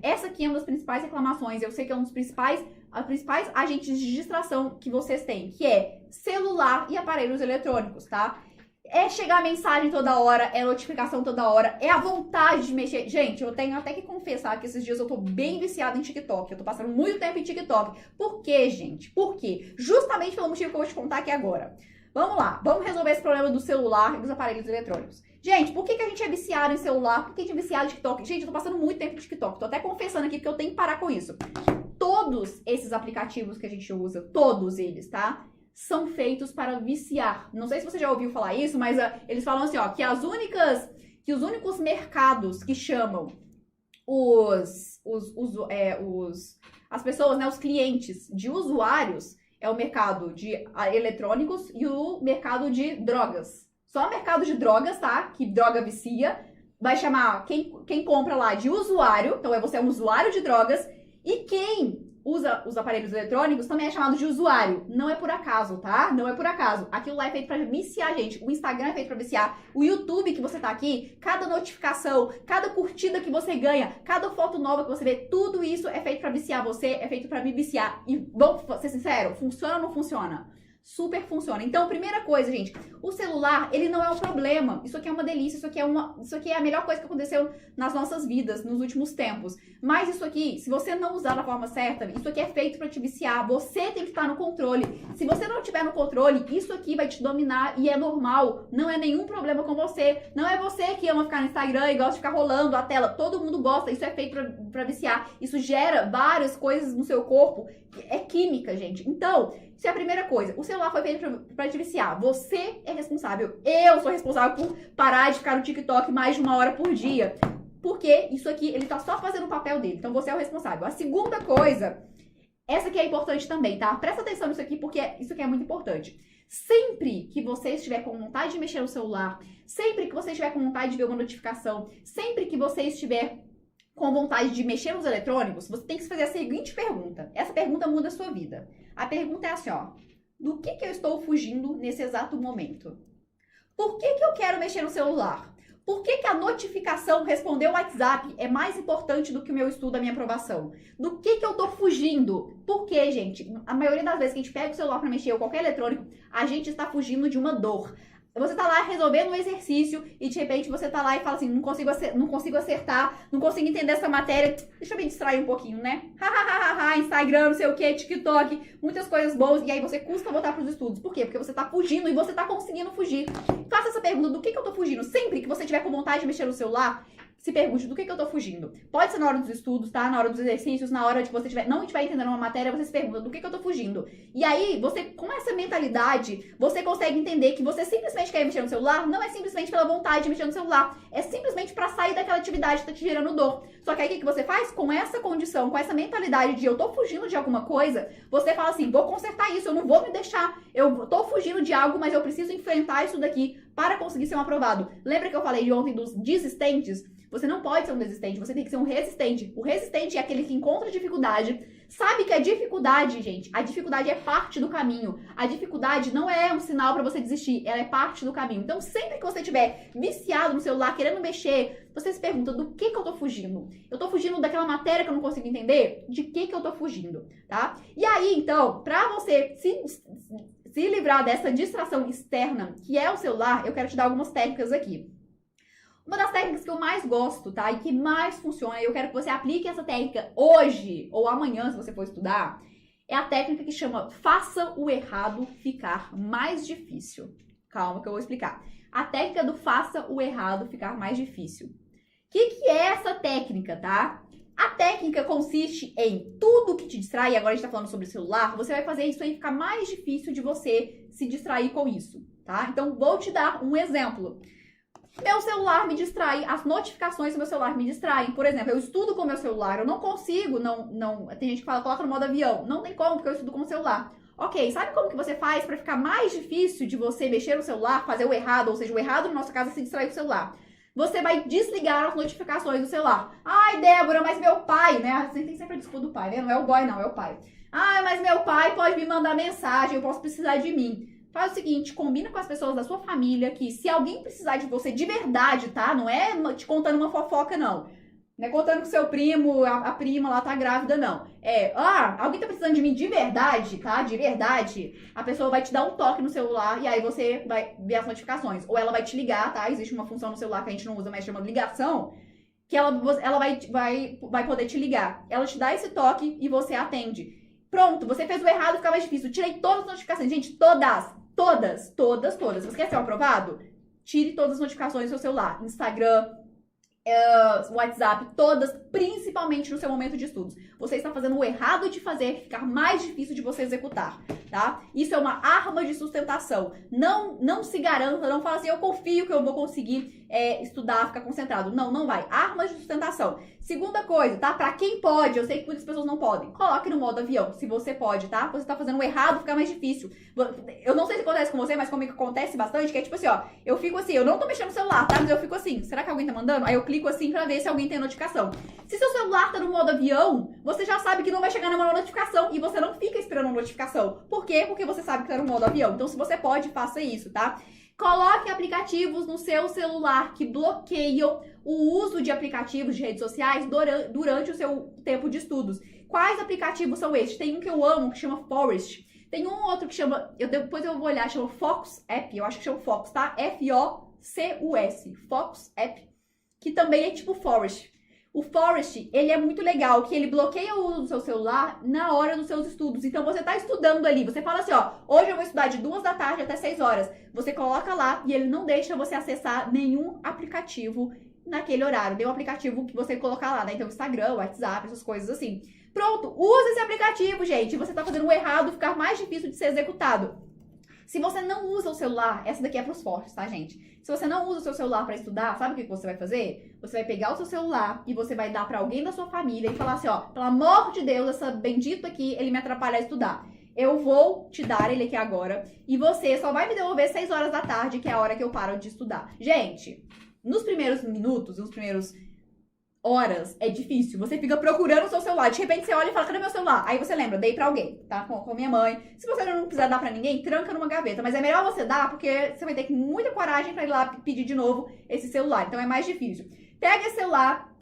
essa aqui é uma das principais reclamações, eu sei que é um dos principais agentes de distração que vocês têm, que é celular e aparelhos eletrônicos, tá? É chegar mensagem toda hora, é notificação toda hora, é a vontade de mexer. Gente, eu tenho até que confessar que esses dias eu tô bem viciada em TikTok. Eu tô passando muito tempo em TikTok. Por quê, gente? Por quê? Justamente pelo motivo que eu vou te contar aqui agora. Vamos lá, vamos resolver esse problema do celular e dos aparelhos eletrônicos. Gente, por que a gente é viciado em celular? Por que a gente é viciado em TikTok? Gente, eu tô passando muito tempo em TikTok. Tô até confessando aqui porque eu tenho que parar com isso. Todos esses aplicativos que a gente usa, todos eles, tá? São feitos para viciar. Não sei se você já ouviu falar isso, mas eles falam assim, ó, que os únicos mercados que chamam as pessoas, né, os clientes de usuários é o mercado de eletrônicos e o mercado de drogas. Só o mercado de drogas, tá? Que droga vicia. Vai chamar quem compra lá de usuário, então você é um usuário de drogas, e quem usa os aparelhos eletrônicos também é chamado de usuário. Não é por acaso, tá? Não é por acaso. Aquilo lá é feito pra viciar, gente. O Instagram é feito pra viciar. O YouTube que você tá aqui, cada notificação, cada curtida que você ganha, cada foto nova que você vê, tudo isso é feito pra viciar você, é feito pra me viciar. E vamos ser sinceros, funciona ou não funciona? super funciona. Então, primeira coisa, gente, o celular, ele não é um problema. Isso aqui é uma delícia, isso aqui é a melhor coisa que aconteceu nas nossas vidas nos últimos tempos. Mas isso aqui, se você não usar da forma certa, isso aqui é feito pra te viciar. Você tem que estar no controle. Se você não estiver no controle, isso aqui vai te dominar e é normal. Não é nenhum problema com você. Não é você que ama ficar no Instagram e gosta de ficar rolando a tela. Todo mundo gosta, isso é feito pra viciar. Isso gera várias coisas no seu corpo. É química, gente. Então, isso é a primeira coisa. O celular foi feito pra te viciar. Você é responsável. Eu sou responsável por parar de ficar no TikTok mais de 1 hora por dia. Porque isso aqui, ele tá só fazendo o papel dele. Então, você é o responsável. A segunda coisa, essa aqui é importante também, tá? Presta atenção nisso aqui, porque isso aqui é muito importante. Sempre que você estiver com vontade de mexer no celular, sempre que você estiver com vontade de ver uma notificação, sempre que você estiver com vontade de mexer nos eletrônicos, você tem que se fazer a seguinte pergunta. Essa pergunta muda a sua vida. A pergunta é assim, ó. Do que eu estou fugindo nesse exato momento? Por que eu quero mexer no celular? Por que a notificação responder o WhatsApp é mais importante do que o meu estudo, a minha aprovação? Do que eu tô fugindo? Porque, gente, a maioria das vezes que a gente pega o celular para mexer ou qualquer eletrônico, a gente está fugindo de uma dor. Você tá lá resolvendo um exercício e de repente você tá lá e fala assim, não consigo acertar, não consigo entender essa matéria, deixa eu me distrair um pouquinho, né? Instagram, não sei o que, TikTok, muitas coisas boas, e aí você custa voltar pros estudos. Por quê? Porque você tá fugindo e você tá conseguindo fugir. Faça essa pergunta, do que eu tô fugindo? Sempre que você tiver com vontade de mexer no celular, se pergunte, do que eu tô fugindo? Pode ser na hora dos estudos, tá? Na hora dos exercícios, na hora de você não estiver entendendo uma matéria, você se pergunta, do que eu tô fugindo? E aí, você, com essa mentalidade, você consegue entender que você simplesmente quer mexer no celular, não é simplesmente pela vontade de mexer no celular, é simplesmente pra sair daquela atividade que tá te gerando dor. Só que aí, o que você faz? Com essa condição, com essa mentalidade de eu tô fugindo de alguma coisa, você fala assim, vou consertar isso, eu não vou me deixar, eu tô fugindo de algo, mas eu preciso enfrentar isso daqui para conseguir ser um aprovado. Lembra que eu falei de ontem dos desistentes? Você não pode ser um desistente, você tem que ser um resistente. O resistente é aquele que encontra dificuldade, sabe que a dificuldade, gente, a dificuldade é parte do caminho. A dificuldade não é um sinal pra você desistir, ela é parte do caminho. Então, sempre que você estiver viciado no celular, querendo mexer, você se pergunta, do que eu tô fugindo? Eu tô fugindo daquela matéria que eu não consigo entender? De que eu tô fugindo, tá? E aí, então, pra você se livrar dessa distração externa, que é o celular, eu quero te dar algumas técnicas aqui. Uma das técnicas que eu mais gosto, tá? E que mais funciona, e eu quero que você aplique essa técnica hoje ou amanhã, se você for estudar, é a técnica que chama faça o errado ficar mais difícil. Calma que eu vou explicar. A técnica do faça o errado ficar mais difícil. O que é essa técnica, tá? A técnica consiste em tudo que te distrai, e agora a gente tá falando sobre o celular, você vai fazer isso aí ficar mais difícil de você se distrair com isso, tá? Então, vou te dar um exemplo. Meu celular me distrai, as notificações do meu celular me distraem. Por exemplo, eu estudo com o meu celular, eu não consigo, tem gente que fala, coloca no modo avião. Não tem como, porque eu estudo com o celular. Ok, sabe como que você faz para ficar mais difícil de você mexer no celular, fazer o errado, ou seja, o errado no nosso caso é se distrair com o celular. Você vai desligar as notificações do celular. Ai, Débora, mas meu pai, né? Você tem sempre a desculpa do pai, né? Não é o boy, não, é o pai. Ai, mas meu pai pode me mandar mensagem, eu posso precisar de mim. Faz o seguinte, combina com as pessoas da sua família que se alguém precisar de você de verdade, tá? Não é te contando uma fofoca, não. Não é contando que seu primo, a prima lá tá grávida, não. Alguém tá precisando de mim de verdade, tá? De verdade. A pessoa vai te dar um toque no celular e aí você vai ver as notificações. Ou ela vai te ligar, tá? Existe uma função no celular que a gente não usa, mas chama ligação, que ela vai poder te ligar. Ela te dá esse toque e você atende. Pronto, você fez o errado, fica mais difícil. Tirei todas as notificações. Gente, todas. Você quer ser um aprovado? Tire todas as notificações do seu celular. Instagram, WhatsApp, todas, principalmente no seu momento de estudos. Você está fazendo o errado de fazer ficar mais difícil de você executar, tá? Isso é uma arma de sustentação. Não se garanta, não fala assim, eu confio que eu vou conseguir estudar, ficar concentrado. Não vai. Arma de sustentação. Segunda coisa, tá? Pra quem pode, eu sei que muitas pessoas não podem, coloque no modo avião, se você pode, tá? Você tá fazendo o errado, fica mais difícil. Eu não sei se acontece com você, mas comigo acontece bastante, que é tipo assim, ó, eu fico assim, eu não tô mexendo no celular, tá? Mas eu fico assim, será que alguém tá mandando? Aí eu clico assim pra ver se alguém tem notificação. Se seu celular tá no modo avião, você já sabe que não vai chegar nenhuma notificação e você não fica esperando uma notificação. Por quê? Porque você sabe que tá no modo avião. Então, se você pode, faça isso, tá? Coloque aplicativos no seu celular que bloqueiam o uso de aplicativos de redes sociais durante o seu tempo de estudos. Quais aplicativos são estes? Tem um que eu amo, que chama Forest. Tem um outro que chama, depois eu vou olhar, chama Focus App, eu acho que chama Focus, tá? F-O-C-U-S, Focus App, que também é tipo Forest. O Forest, ele é muito legal, que ele bloqueia o uso do seu celular na hora dos seus estudos. Então, você tá estudando ali, você fala assim, ó, hoje eu vou estudar de 2 da tarde até 6 horas. Você coloca lá e ele não deixa você acessar nenhum aplicativo naquele horário. Nenhum aplicativo que você colocar lá, né? Então, Instagram, WhatsApp, essas coisas assim. Pronto, usa esse aplicativo, gente. Você tá fazendo o errado ficar mais difícil de ser executado. Se você não usa o celular, essa daqui é pros fortes, tá, gente? Se você não usa o seu celular pra estudar, sabe o que você vai fazer? Você vai pegar o seu celular e você vai dar pra alguém da sua família e falar assim, ó, pelo amor de Deus, essa bendito aqui, ele me atrapalha a estudar. Eu vou te dar ele aqui agora e você só vai me devolver 6 horas da tarde, que é a hora que eu paro de estudar. Gente, nos primeiros minutos, nos primeiros horas, é difícil. Você fica procurando o seu celular. De repente você olha e fala, cadê meu celular? Aí você lembra, dei pra alguém, tá? Com minha mãe. Se você não precisar dar pra ninguém, tranca numa gaveta. Mas é melhor você dar, porque você vai ter muita coragem pra ir lá pedir de novo esse celular. Então é mais difícil. Pega esse celular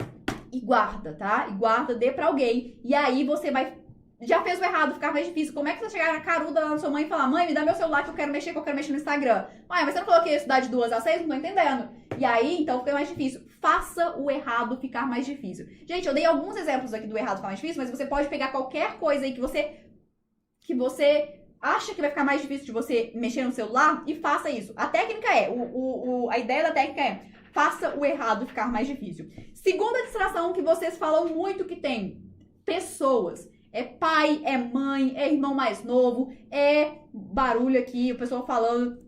e guarda, tá? E guarda, dê pra alguém. E aí você vai... Já fez o errado, ficar mais difícil. Como é que você chegar na caruda lá na sua mãe e falar, mãe, me dá meu celular que eu quero mexer no Instagram. Mãe, mas você não falou que ia estudar de 2 a 6? Não tô entendendo. E aí, então, fica mais difícil. Faça o errado ficar mais difícil. Gente, eu dei alguns exemplos aqui do errado ficar mais difícil, mas você pode pegar qualquer coisa aí que você acha que vai ficar mais difícil de você mexer no celular e faça isso. A técnica é, a ideia da técnica é, faça o errado ficar mais difícil. Segunda distração que vocês falam muito que tem, pessoas. É pai, é mãe, é irmão mais novo, é barulho aqui, o pessoal falando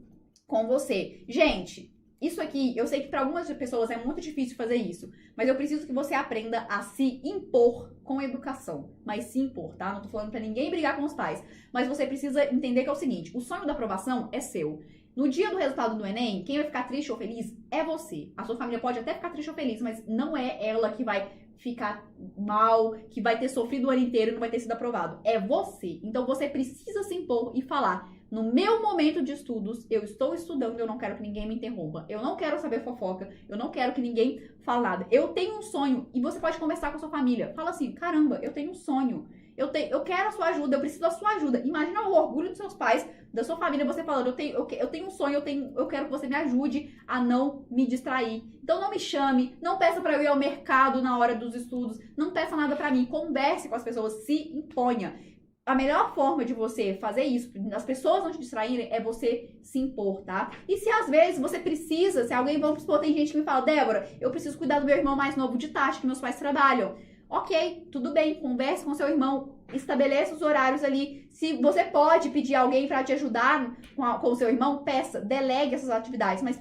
com você. Gente, isso aqui, eu sei que para algumas pessoas é muito difícil fazer isso, mas eu preciso que você aprenda a se impor com educação. Mas se impor, tá? Não tô falando pra ninguém brigar com os pais, mas você precisa entender que é o seguinte, o sonho da aprovação é seu. No dia do resultado do Enem, quem vai ficar triste ou feliz é você. A sua família pode até ficar triste ou feliz, mas não é ela que vai ficar mal, que vai ter sofrido o ano inteiro e não vai ter sido aprovado. É você. Então você precisa se impor e falar, no meu momento de estudos, eu estou estudando, eu não quero que ninguém me interrompa. Eu não quero saber fofoca, eu não quero que ninguém fale nada. Eu tenho um sonho e você pode conversar com a sua família. Fala assim, caramba, eu tenho um sonho. Eu quero a sua ajuda, eu preciso da sua ajuda. Imagina o orgulho dos seus pais, da sua família, você falando, eu tenho um sonho, eu quero que você me ajude a não me distrair. Então não me chame, não peça pra eu ir ao mercado na hora dos estudos, não peça nada pra mim, converse com as pessoas, se imponha. A melhor forma de você fazer isso, as pessoas não te distraírem, é você se impor, tá? E se às vezes você precisa, se alguém, vamos supor, tem gente que me fala, Débora, eu preciso cuidar do meu irmão mais novo de tarde, que meus pais trabalham. Ok, tudo bem, converse com seu irmão, estabeleça os horários ali. Se você pode pedir alguém para te ajudar com o seu irmão, peça, delegue essas atividades. Mas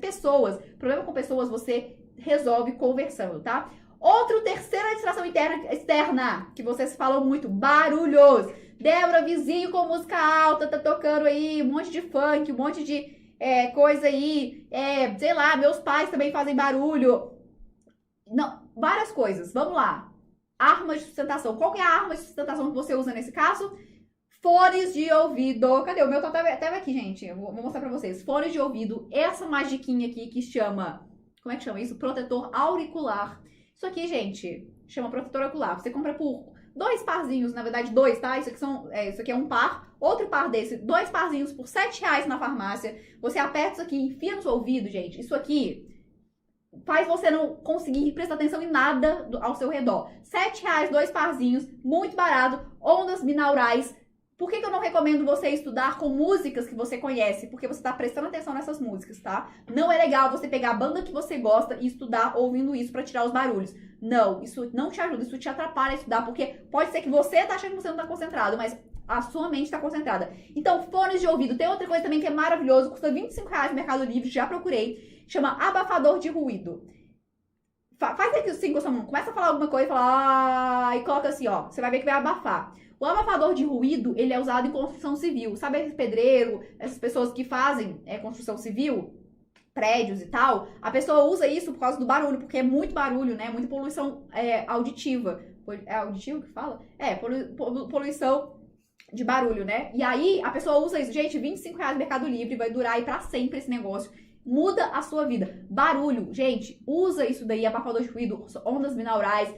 problema com pessoas você resolve conversando, tá? Terceira distração externa, que vocês falam muito, barulhos. Débora, vizinho com música alta, tá tocando aí um monte de funk, um monte de coisa aí. Sei lá, meus pais também fazem barulho. Não, várias coisas, vamos lá. Arma de sustentação. Qual que é a arma de sustentação que você usa nesse caso? Fones de ouvido. Cadê? O meu tá até aqui, gente. Eu vou mostrar pra vocês. Fones de ouvido. Essa magiquinha aqui que chama... Como é que chama isso? Protetor auricular. Isso aqui, gente, chama protetor auricular. Você compra por 2 parzinhos, na verdade 2, tá? Isso aqui é um par. Outro par desse, 2 parzinhos por R$7 na farmácia. Você aperta isso aqui, enfia no seu ouvido, gente. Isso aqui... faz você não conseguir prestar atenção em nada ao seu redor. R$7, 2 parzinhos, muito barato, ondas binaurais. Por que eu não recomendo você estudar com músicas que você conhece? Porque você tá prestando atenção nessas músicas, tá? Não é legal você pegar a banda que você gosta e estudar ouvindo isso pra tirar os barulhos. Não, isso não te ajuda, isso te atrapalha a estudar, porque pode ser que você tá achando que você não tá concentrado, mas a sua mente tá concentrada. Então, fones de ouvido. Tem outra coisa também que é maravilhoso, custa R$25 no Mercado Livre, já procurei. Chama abafador de ruído. Faz aqui assim com a sua mão. Começa a falar alguma coisa e coloca assim, ó. Você vai ver que vai abafar. O abafador de ruído, ele é usado em construção civil. Sabe esse pedreiro, essas pessoas que fazem construção civil, prédios e tal? A pessoa usa isso por causa do barulho, porque é muito barulho, né? Muita poluição auditiva. É auditivo que fala? Poluição de barulho, né? E aí, a pessoa usa isso. Gente, R$25 no Mercado Livre, vai durar aí pra sempre esse negócio. Muda a sua vida. Barulho, gente, usa isso daí, abafador de ruído, ondas binaurais,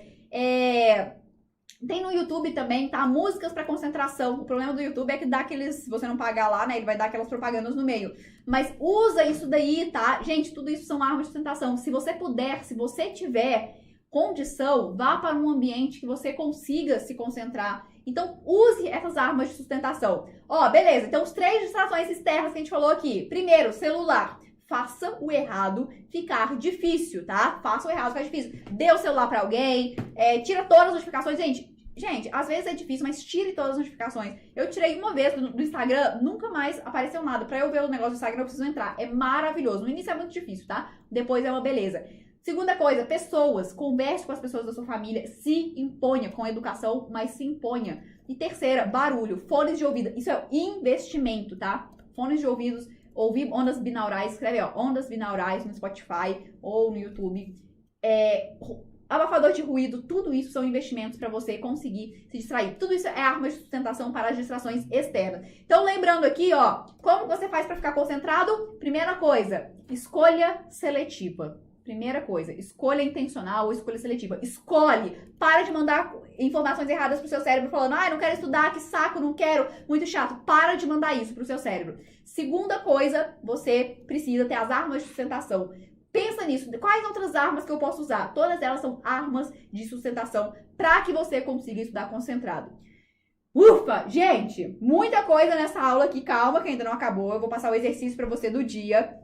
Tem no YouTube também, tá? Músicas pra concentração. O problema do YouTube é que dá aqueles... Se você não pagar lá, né? Ele vai dar aquelas propagandas no meio. Mas usa isso daí, tá? Gente, tudo isso são armas de sustentação. Se você puder, se você tiver condição, vá para um ambiente que você consiga se concentrar. Então, use essas armas de sustentação. Ó, beleza. Então, os 3 distrações externas que a gente falou aqui. Primeiro, celular. Faça o errado ficar difícil, tá? Faça o errado ficar difícil. Dê o celular pra alguém, tira todas as notificações. Gente, às vezes é difícil, mas tire todas as notificações. Eu tirei uma vez do Instagram, nunca mais apareceu nada. Pra eu ver o negócio do Instagram, eu preciso entrar. É maravilhoso. No início é muito difícil, tá? Depois é uma beleza. Segunda coisa, pessoas. Converse com as pessoas da sua família. Se imponha com educação, mas se imponha. E terceira, barulho. Fones de ouvido. Isso é investimento, tá? Fones de ouvidos. Ouvir ondas binaurais, escreve ó, ondas binaurais no Spotify ou no YouTube. Abafador de ruído, tudo isso são investimentos para você conseguir se distrair. Tudo isso é arma de sustentação para as distrações externas. Então, lembrando aqui, ó, como você faz para ficar concentrado? Primeira coisa, escolha seletiva. Primeira coisa, escolha intencional ou escolha seletiva. Escolhe, para de mandar informações erradas pro seu cérebro falando, não quero estudar, que saco, não quero, muito chato. Para de mandar isso pro seu cérebro. Segunda coisa, você precisa ter as armas de sustentação. Pensa nisso, quais outras armas que eu posso usar? Todas elas são armas de sustentação para que você consiga estudar concentrado. Ufa, gente, muita coisa nessa aula aqui, calma que ainda não acabou. Eu vou passar o exercício para você do dia.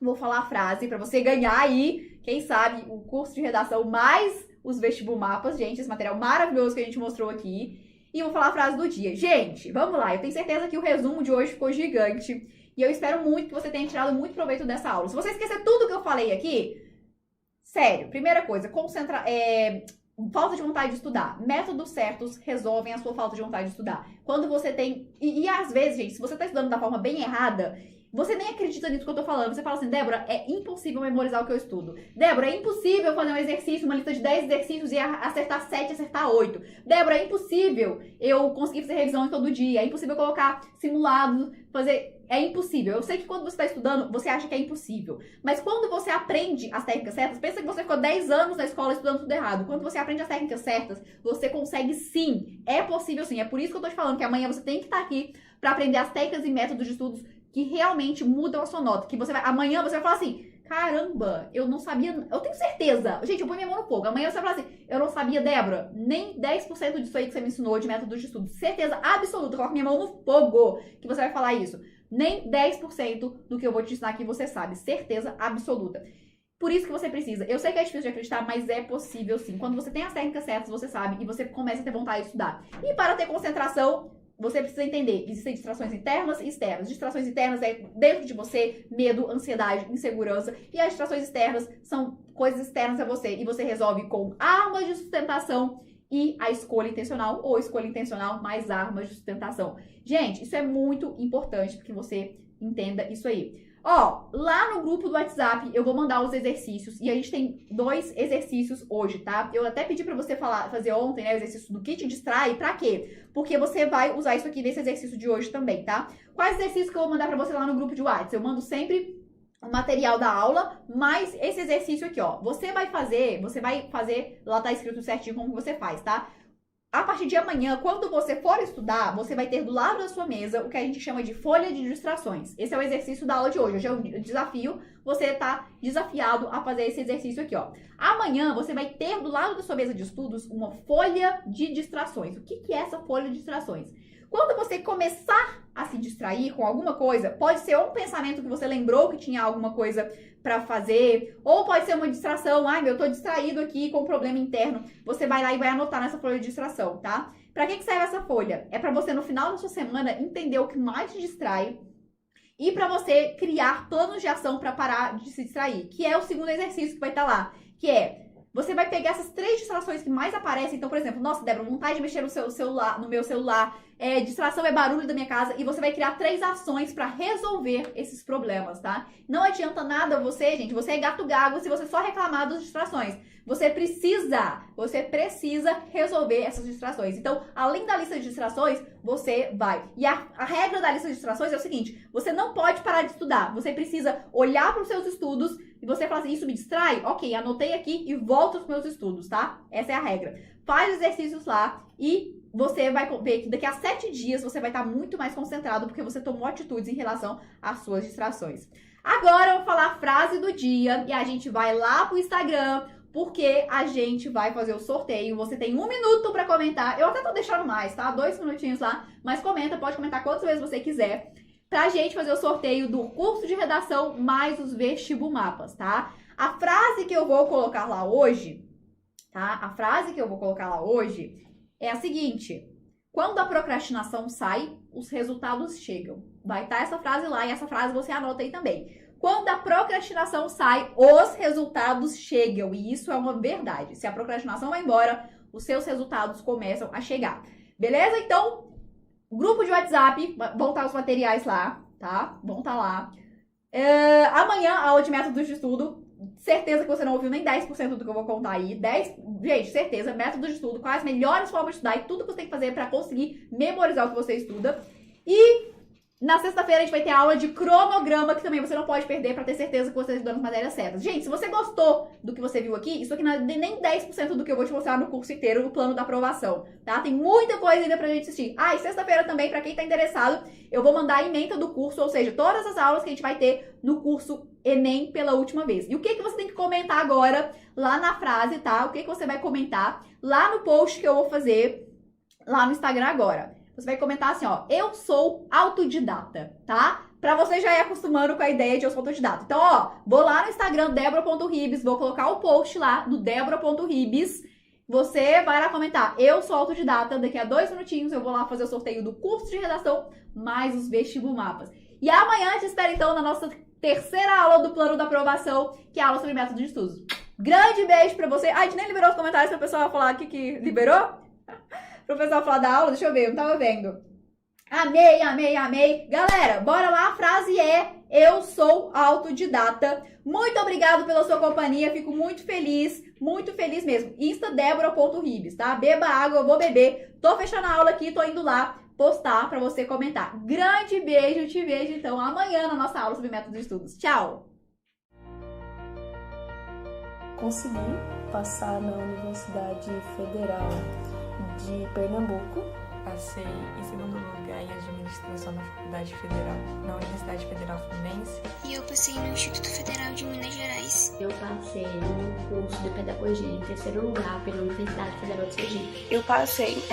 Vou falar a frase para você ganhar aí, quem sabe, o curso de redação mais os vestibumapas, gente, esse material maravilhoso que a gente mostrou aqui. E vou falar a frase do dia. Gente, vamos lá, eu tenho certeza que o resumo de hoje ficou gigante. E eu espero muito que você tenha tirado muito proveito dessa aula. Se você esquecer tudo que eu falei aqui, sério, primeira coisa, falta de vontade de estudar. Métodos certos resolvem a sua falta de vontade de estudar. Quando você tem... E às vezes, gente, se você está estudando da forma bem errada... Você nem acredita nisso que eu tô falando. Você fala assim, Débora, é impossível memorizar o que eu estudo. Débora, é impossível fazer um exercício, uma lista de 10 exercícios e acertar 7, acertar 8. Débora, é impossível eu conseguir fazer revisão todo dia. É impossível colocar simulados, fazer... É impossível. Eu sei que quando você está estudando, você acha que é impossível. Mas quando você aprende as técnicas certas, pensa que você ficou 10 anos na escola estudando tudo errado. Quando você aprende as técnicas certas, você consegue sim. É possível sim. É por isso que eu tô te falando que amanhã você tem que estar aqui para aprender as técnicas e métodos de estudos que realmente mudam a sua nota. Que amanhã você vai falar assim, caramba, eu não sabia, eu tenho certeza. Gente, eu ponho minha mão no fogo. Amanhã você vai falar assim, eu não sabia, Débora, nem 10% disso aí que você me ensinou de métodos de estudo. Certeza absoluta, coloco minha mão no fogo que você vai falar isso. Nem 10% do que eu vou te ensinar aqui você sabe. Certeza absoluta. Por isso que você precisa. Eu sei que é difícil de acreditar, mas é possível sim. Quando você tem as técnicas certas, você sabe, e você começa a ter vontade de estudar. E para ter concentração, você precisa entender, existem distrações internas e externas. Distrações internas é dentro de você, medo, ansiedade, insegurança. E as distrações externas são coisas externas a você. E você resolve com armas de sustentação e a escolha intencional, ou escolha intencional mais armas de sustentação. Gente, isso é muito importante para que você entenda isso aí. Ó, lá no grupo do WhatsApp eu vou mandar os exercícios e a gente tem 2 exercícios hoje, tá? Eu até pedi pra você fazer ontem, né, o exercício do que te distrai, pra quê? Porque você vai usar isso aqui nesse exercício de hoje também, tá? Quais exercícios que eu vou mandar pra você lá no grupo de WhatsApp? Eu mando sempre o material da aula, mais esse exercício aqui, ó. Você vai fazer, lá tá escrito certinho como você faz, tá? A partir de amanhã, quando você for estudar, você vai ter do lado da sua mesa o que a gente chama de folha de distrações. Esse é o exercício da aula de hoje. Hoje é o desafio. Você tá desafiado a fazer esse exercício aqui, ó. Amanhã, você vai ter do lado da sua mesa de estudos uma folha de distrações. O que é essa folha de distrações? Quando você começar a se distrair com alguma coisa, pode ser um pensamento que você lembrou que tinha alguma coisa pra fazer, ou pode ser uma distração, eu tô distraído aqui com um problema interno. Você vai lá e vai anotar nessa folha de distração, tá? Pra que serve essa folha? É pra você, no final da sua semana, entender o que mais te distrai e pra você criar planos de ação pra parar de se distrair, que é o segundo exercício que vai estar lá, que é... Você vai pegar essas 3 distrações que mais aparecem. Então, por exemplo, nossa, Débora, vontade de mexer no meu celular, distração é barulho da minha casa, e você vai criar 3 ações para resolver esses problemas, tá? Não adianta nada você, gente, você é gato gago se você só reclamar das distrações. Você precisa resolver essas distrações. Então, além da lista de distrações, você vai. E a regra da lista de distrações é o seguinte: você não pode parar de estudar. Você precisa olhar para os seus estudos e você fala assim, isso me distrai? Ok, anotei aqui e volto para os meus estudos, tá? Essa é a regra. Faz exercícios lá e você vai ver que daqui a 7 dias você vai estar muito mais concentrado porque você tomou atitudes em relação às suas distrações. Agora eu vou falar a frase do dia e a gente vai lá pro Instagram, porque a gente vai fazer o sorteio. Você tem 1 minuto pra comentar. Eu até tô deixando mais, tá? 2 minutinhos lá. Mas comenta, pode comentar quantas vezes você quiser. Pra gente fazer o sorteio do curso de redação mais os vestibumapas, tá? A frase que eu vou colocar lá hoje, tá? A frase que eu vou colocar lá hoje é a seguinte: quando a procrastinação sai, os resultados chegam. Vai estar essa frase lá e essa frase você anota aí também. Quando a procrastinação sai, os resultados chegam. E isso é uma verdade. Se a procrastinação vai embora, os seus resultados começam a chegar. Beleza? Então, grupo de WhatsApp, vão estar os materiais lá, tá? Vão estar lá. Amanhã, aula de métodos de estudo. Certeza que você não ouviu nem 10% do que eu vou contar aí. Gente, certeza, métodos de estudo, quais as melhores formas de estudar e tudo que você tem que fazer para conseguir memorizar o que você estuda. E na sexta-feira a gente vai ter aula de cronograma, que também você não pode perder para ter certeza que você está estudando as matérias certas. Gente, se você gostou do que você viu aqui, isso aqui não é nem 10% do que eu vou te mostrar no curso inteiro, no plano da aprovação, tá? Tem muita coisa ainda pra gente assistir. E sexta-feira também, para quem tá interessado, eu vou mandar a ementa do curso, ou seja, todas as aulas que a gente vai ter no curso Enem pela última vez. E o que você tem que comentar agora lá na frase, tá? O que você vai comentar lá no post que eu vou fazer lá no Instagram agora. Você vai comentar assim, ó, eu sou autodidata, tá? Pra você já ir acostumando com a ideia de eu sou autodidata. Então, ó, vou lá no Instagram, debora.ribes, vou colocar o post lá no debora.ribes. Você vai lá comentar, eu sou autodidata, daqui a 2 minutinhos eu vou lá fazer o sorteio do curso de redação mais os vestibumapas. E amanhã te espero então na nossa terceira aula do plano da aprovação, que é a aula sobre método de estudos. Grande beijo pra você. A gente nem liberou os comentários pra pessoa falar aqui que liberou? Pro pessoal falar da aula, deixa eu ver, eu não tava vendo. Amei, amei, amei. Galera, bora lá, a frase é: eu sou autodidata. Muito obrigado pela sua companhia, fico muito feliz mesmo. Insta debora.ribes, tá? Beba água, eu vou beber. Tô fechando a aula aqui, tô indo lá postar pra você comentar. Grande beijo, te vejo então amanhã na nossa aula sobre método de estudos. Tchau! Consegui passar na Universidade Federal de Pernambuco. Passei em segundo lugar em administração na Faculdade Federal, na Universidade Federal Fluminense. E eu passei no Instituto Federal de Minas Gerais. Eu passei no curso de pedagogia em terceiro lugar pela Universidade Federal de Sergipe. Eu passei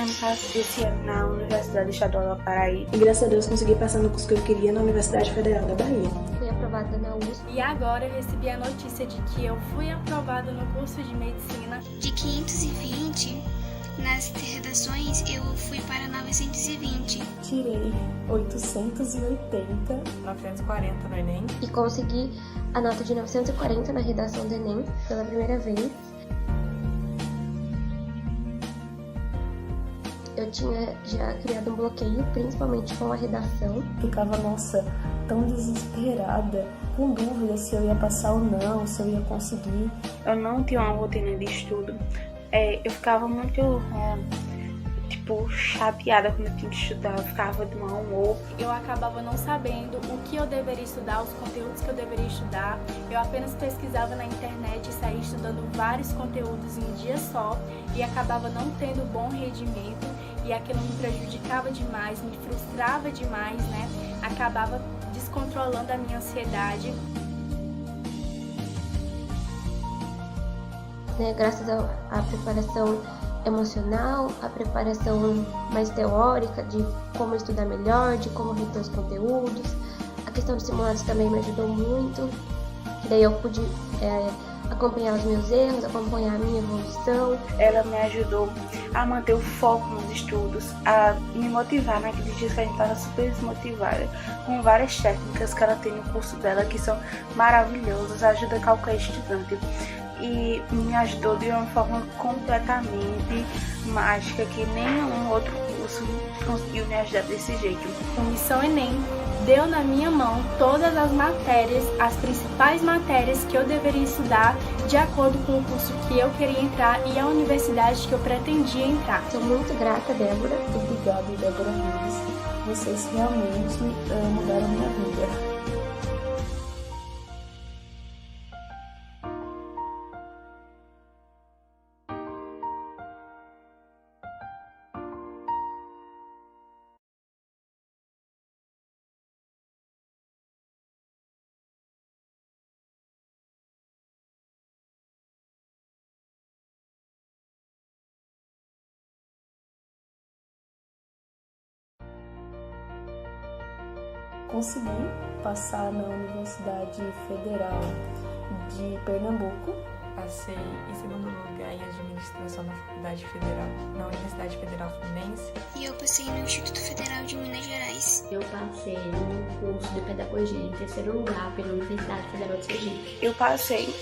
esse ano na Universidade Estadual da Paraíba. E graças a Deus consegui passar no curso que eu queria na Universidade Federal da Bahia. Fui aprovada na USP. E agora eu recebi a notícia de que eu fui aprovada no curso de medicina. De 520... nas redações, eu fui para 920. Tirei 880. 940 no Enem. E consegui a nota de 940 na redação do Enem pela primeira vez. Eu tinha já criado um bloqueio, principalmente com a redação. Ficava, nossa, tão desesperada, com dúvida se eu ia passar ou não, se eu ia conseguir. Eu não tinha uma rotina de estudo. Eu ficava muito, chateada quando eu tinha que estudar, eu ficava de mau humor. Eu acabava não sabendo o que eu deveria estudar, os conteúdos que eu deveria estudar. Eu apenas pesquisava na internet e saía estudando vários conteúdos em um dia só e acabava não tendo bom rendimento e aquilo me prejudicava demais, me frustrava demais, né? Acabava descontrolando a minha ansiedade. Graças à preparação emocional, a preparação mais teórica de como estudar melhor, de como reter os conteúdos. A questão dos simulados também me ajudou muito. Daí eu pude acompanhar os meus erros, acompanhar a minha evolução. Ela me ajudou a manter o foco nos estudos, a me motivar naqueles dias que a gente estava super desmotivada, com várias técnicas que ela tem no curso dela que são maravilhosas, ajuda qualquer estudante. E me ajudou de uma forma completamente mágica que nenhum outro curso conseguiu me ajudar desse jeito. O Missão Enem deu na minha mão todas as matérias, as principais matérias que eu deveria estudar de acordo com o curso que eu queria entrar e a universidade que eu pretendia entrar. Sou muito grata, Débora. Obrigado, Débora Mendes. Vocês realmente mudaram minha vida. Consegui passar na Universidade Federal de Pernambuco. Passei em segundo lugar em administração na Faculdade Federal, na Universidade Federal Fluminense. E eu passei no Instituto Federal de Minas Gerais. Eu passei no curso de pedagogia em terceiro lugar pela Universidade Federal de Sergipe. Eu passei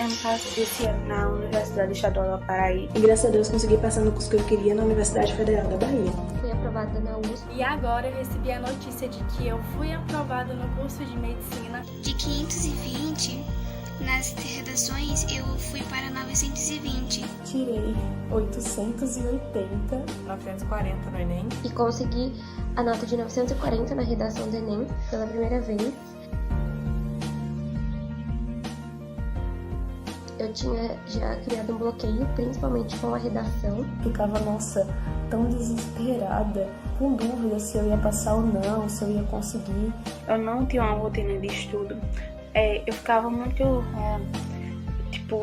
esse ano na Universidade Estadual da Paraíba. E graças a Deus consegui passar no curso que eu queria na Universidade Federal da Bahia. Fui aprovada na USP. E agora eu recebi a notícia de que eu fui aprovada no curso de medicina. De 520, nas redações eu fui para 920. Tirei 880. 940 no Enem. E consegui a nota de 940 na redação do Enem pela primeira vez. Eu tinha já criado um bloqueio, principalmente com a redação. Ficava, nossa, tão desesperada, com dúvida se eu ia passar ou não, se eu ia conseguir. Eu não tinha uma rotina de estudo. Eu ficava muito,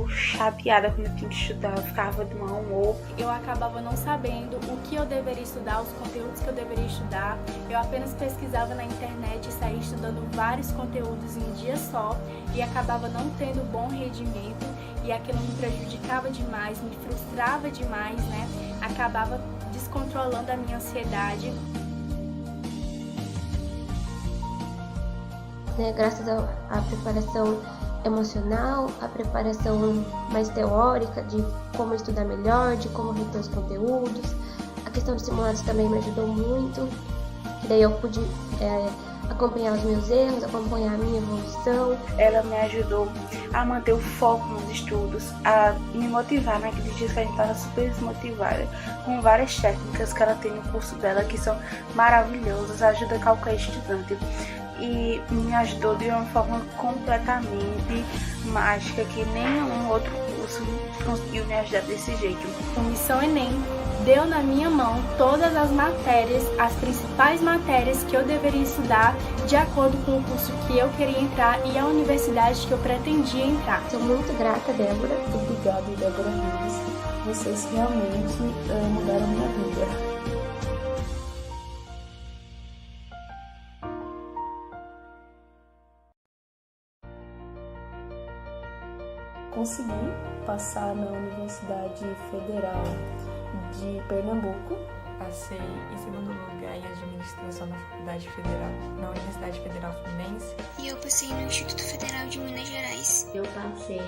chateada quando eu tinha que estudar. Eu ficava de mau humor. Eu acabava não sabendo o que eu deveria estudar, os conteúdos que eu deveria estudar. Eu apenas pesquisava na internet e saía estudando vários conteúdos em um dia só e acabava não tendo bom rendimento e aquilo me prejudicava demais, me frustrava demais, né? Acabava descontrolando a minha ansiedade. Graças à preparação emocional, a preparação mais teórica de como estudar melhor, de como reter os conteúdos. A questão dos simulados também me ajudou muito. Daí eu pude acompanhar os meus erros, acompanhar a minha evolução. Ela me ajudou a manter o foco nos estudos, a me motivar naqueles dias que a gente estava super desmotivada, com várias técnicas que ela tem no curso dela que são maravilhosas, ajuda qualquer estudante. E me ajudou de uma forma completamente mágica que nenhum outro curso conseguiu me ajudar desse jeito. O Missão Enem deu na minha mão todas as matérias, as principais matérias que eu deveria estudar de acordo com o curso que eu queria entrar e a universidade que eu pretendia entrar. Sou muito grata, Débora. Obrigado, Débora Mendes. Vocês realmente mudaram minha vida. Consegui passar na Universidade Federal de Pernambuco. Passei em segundo lugar em administração na Faculdade Federal, na Universidade Federal Fluminense. E eu passei no Instituto Federal de Minas Gerais. Eu passei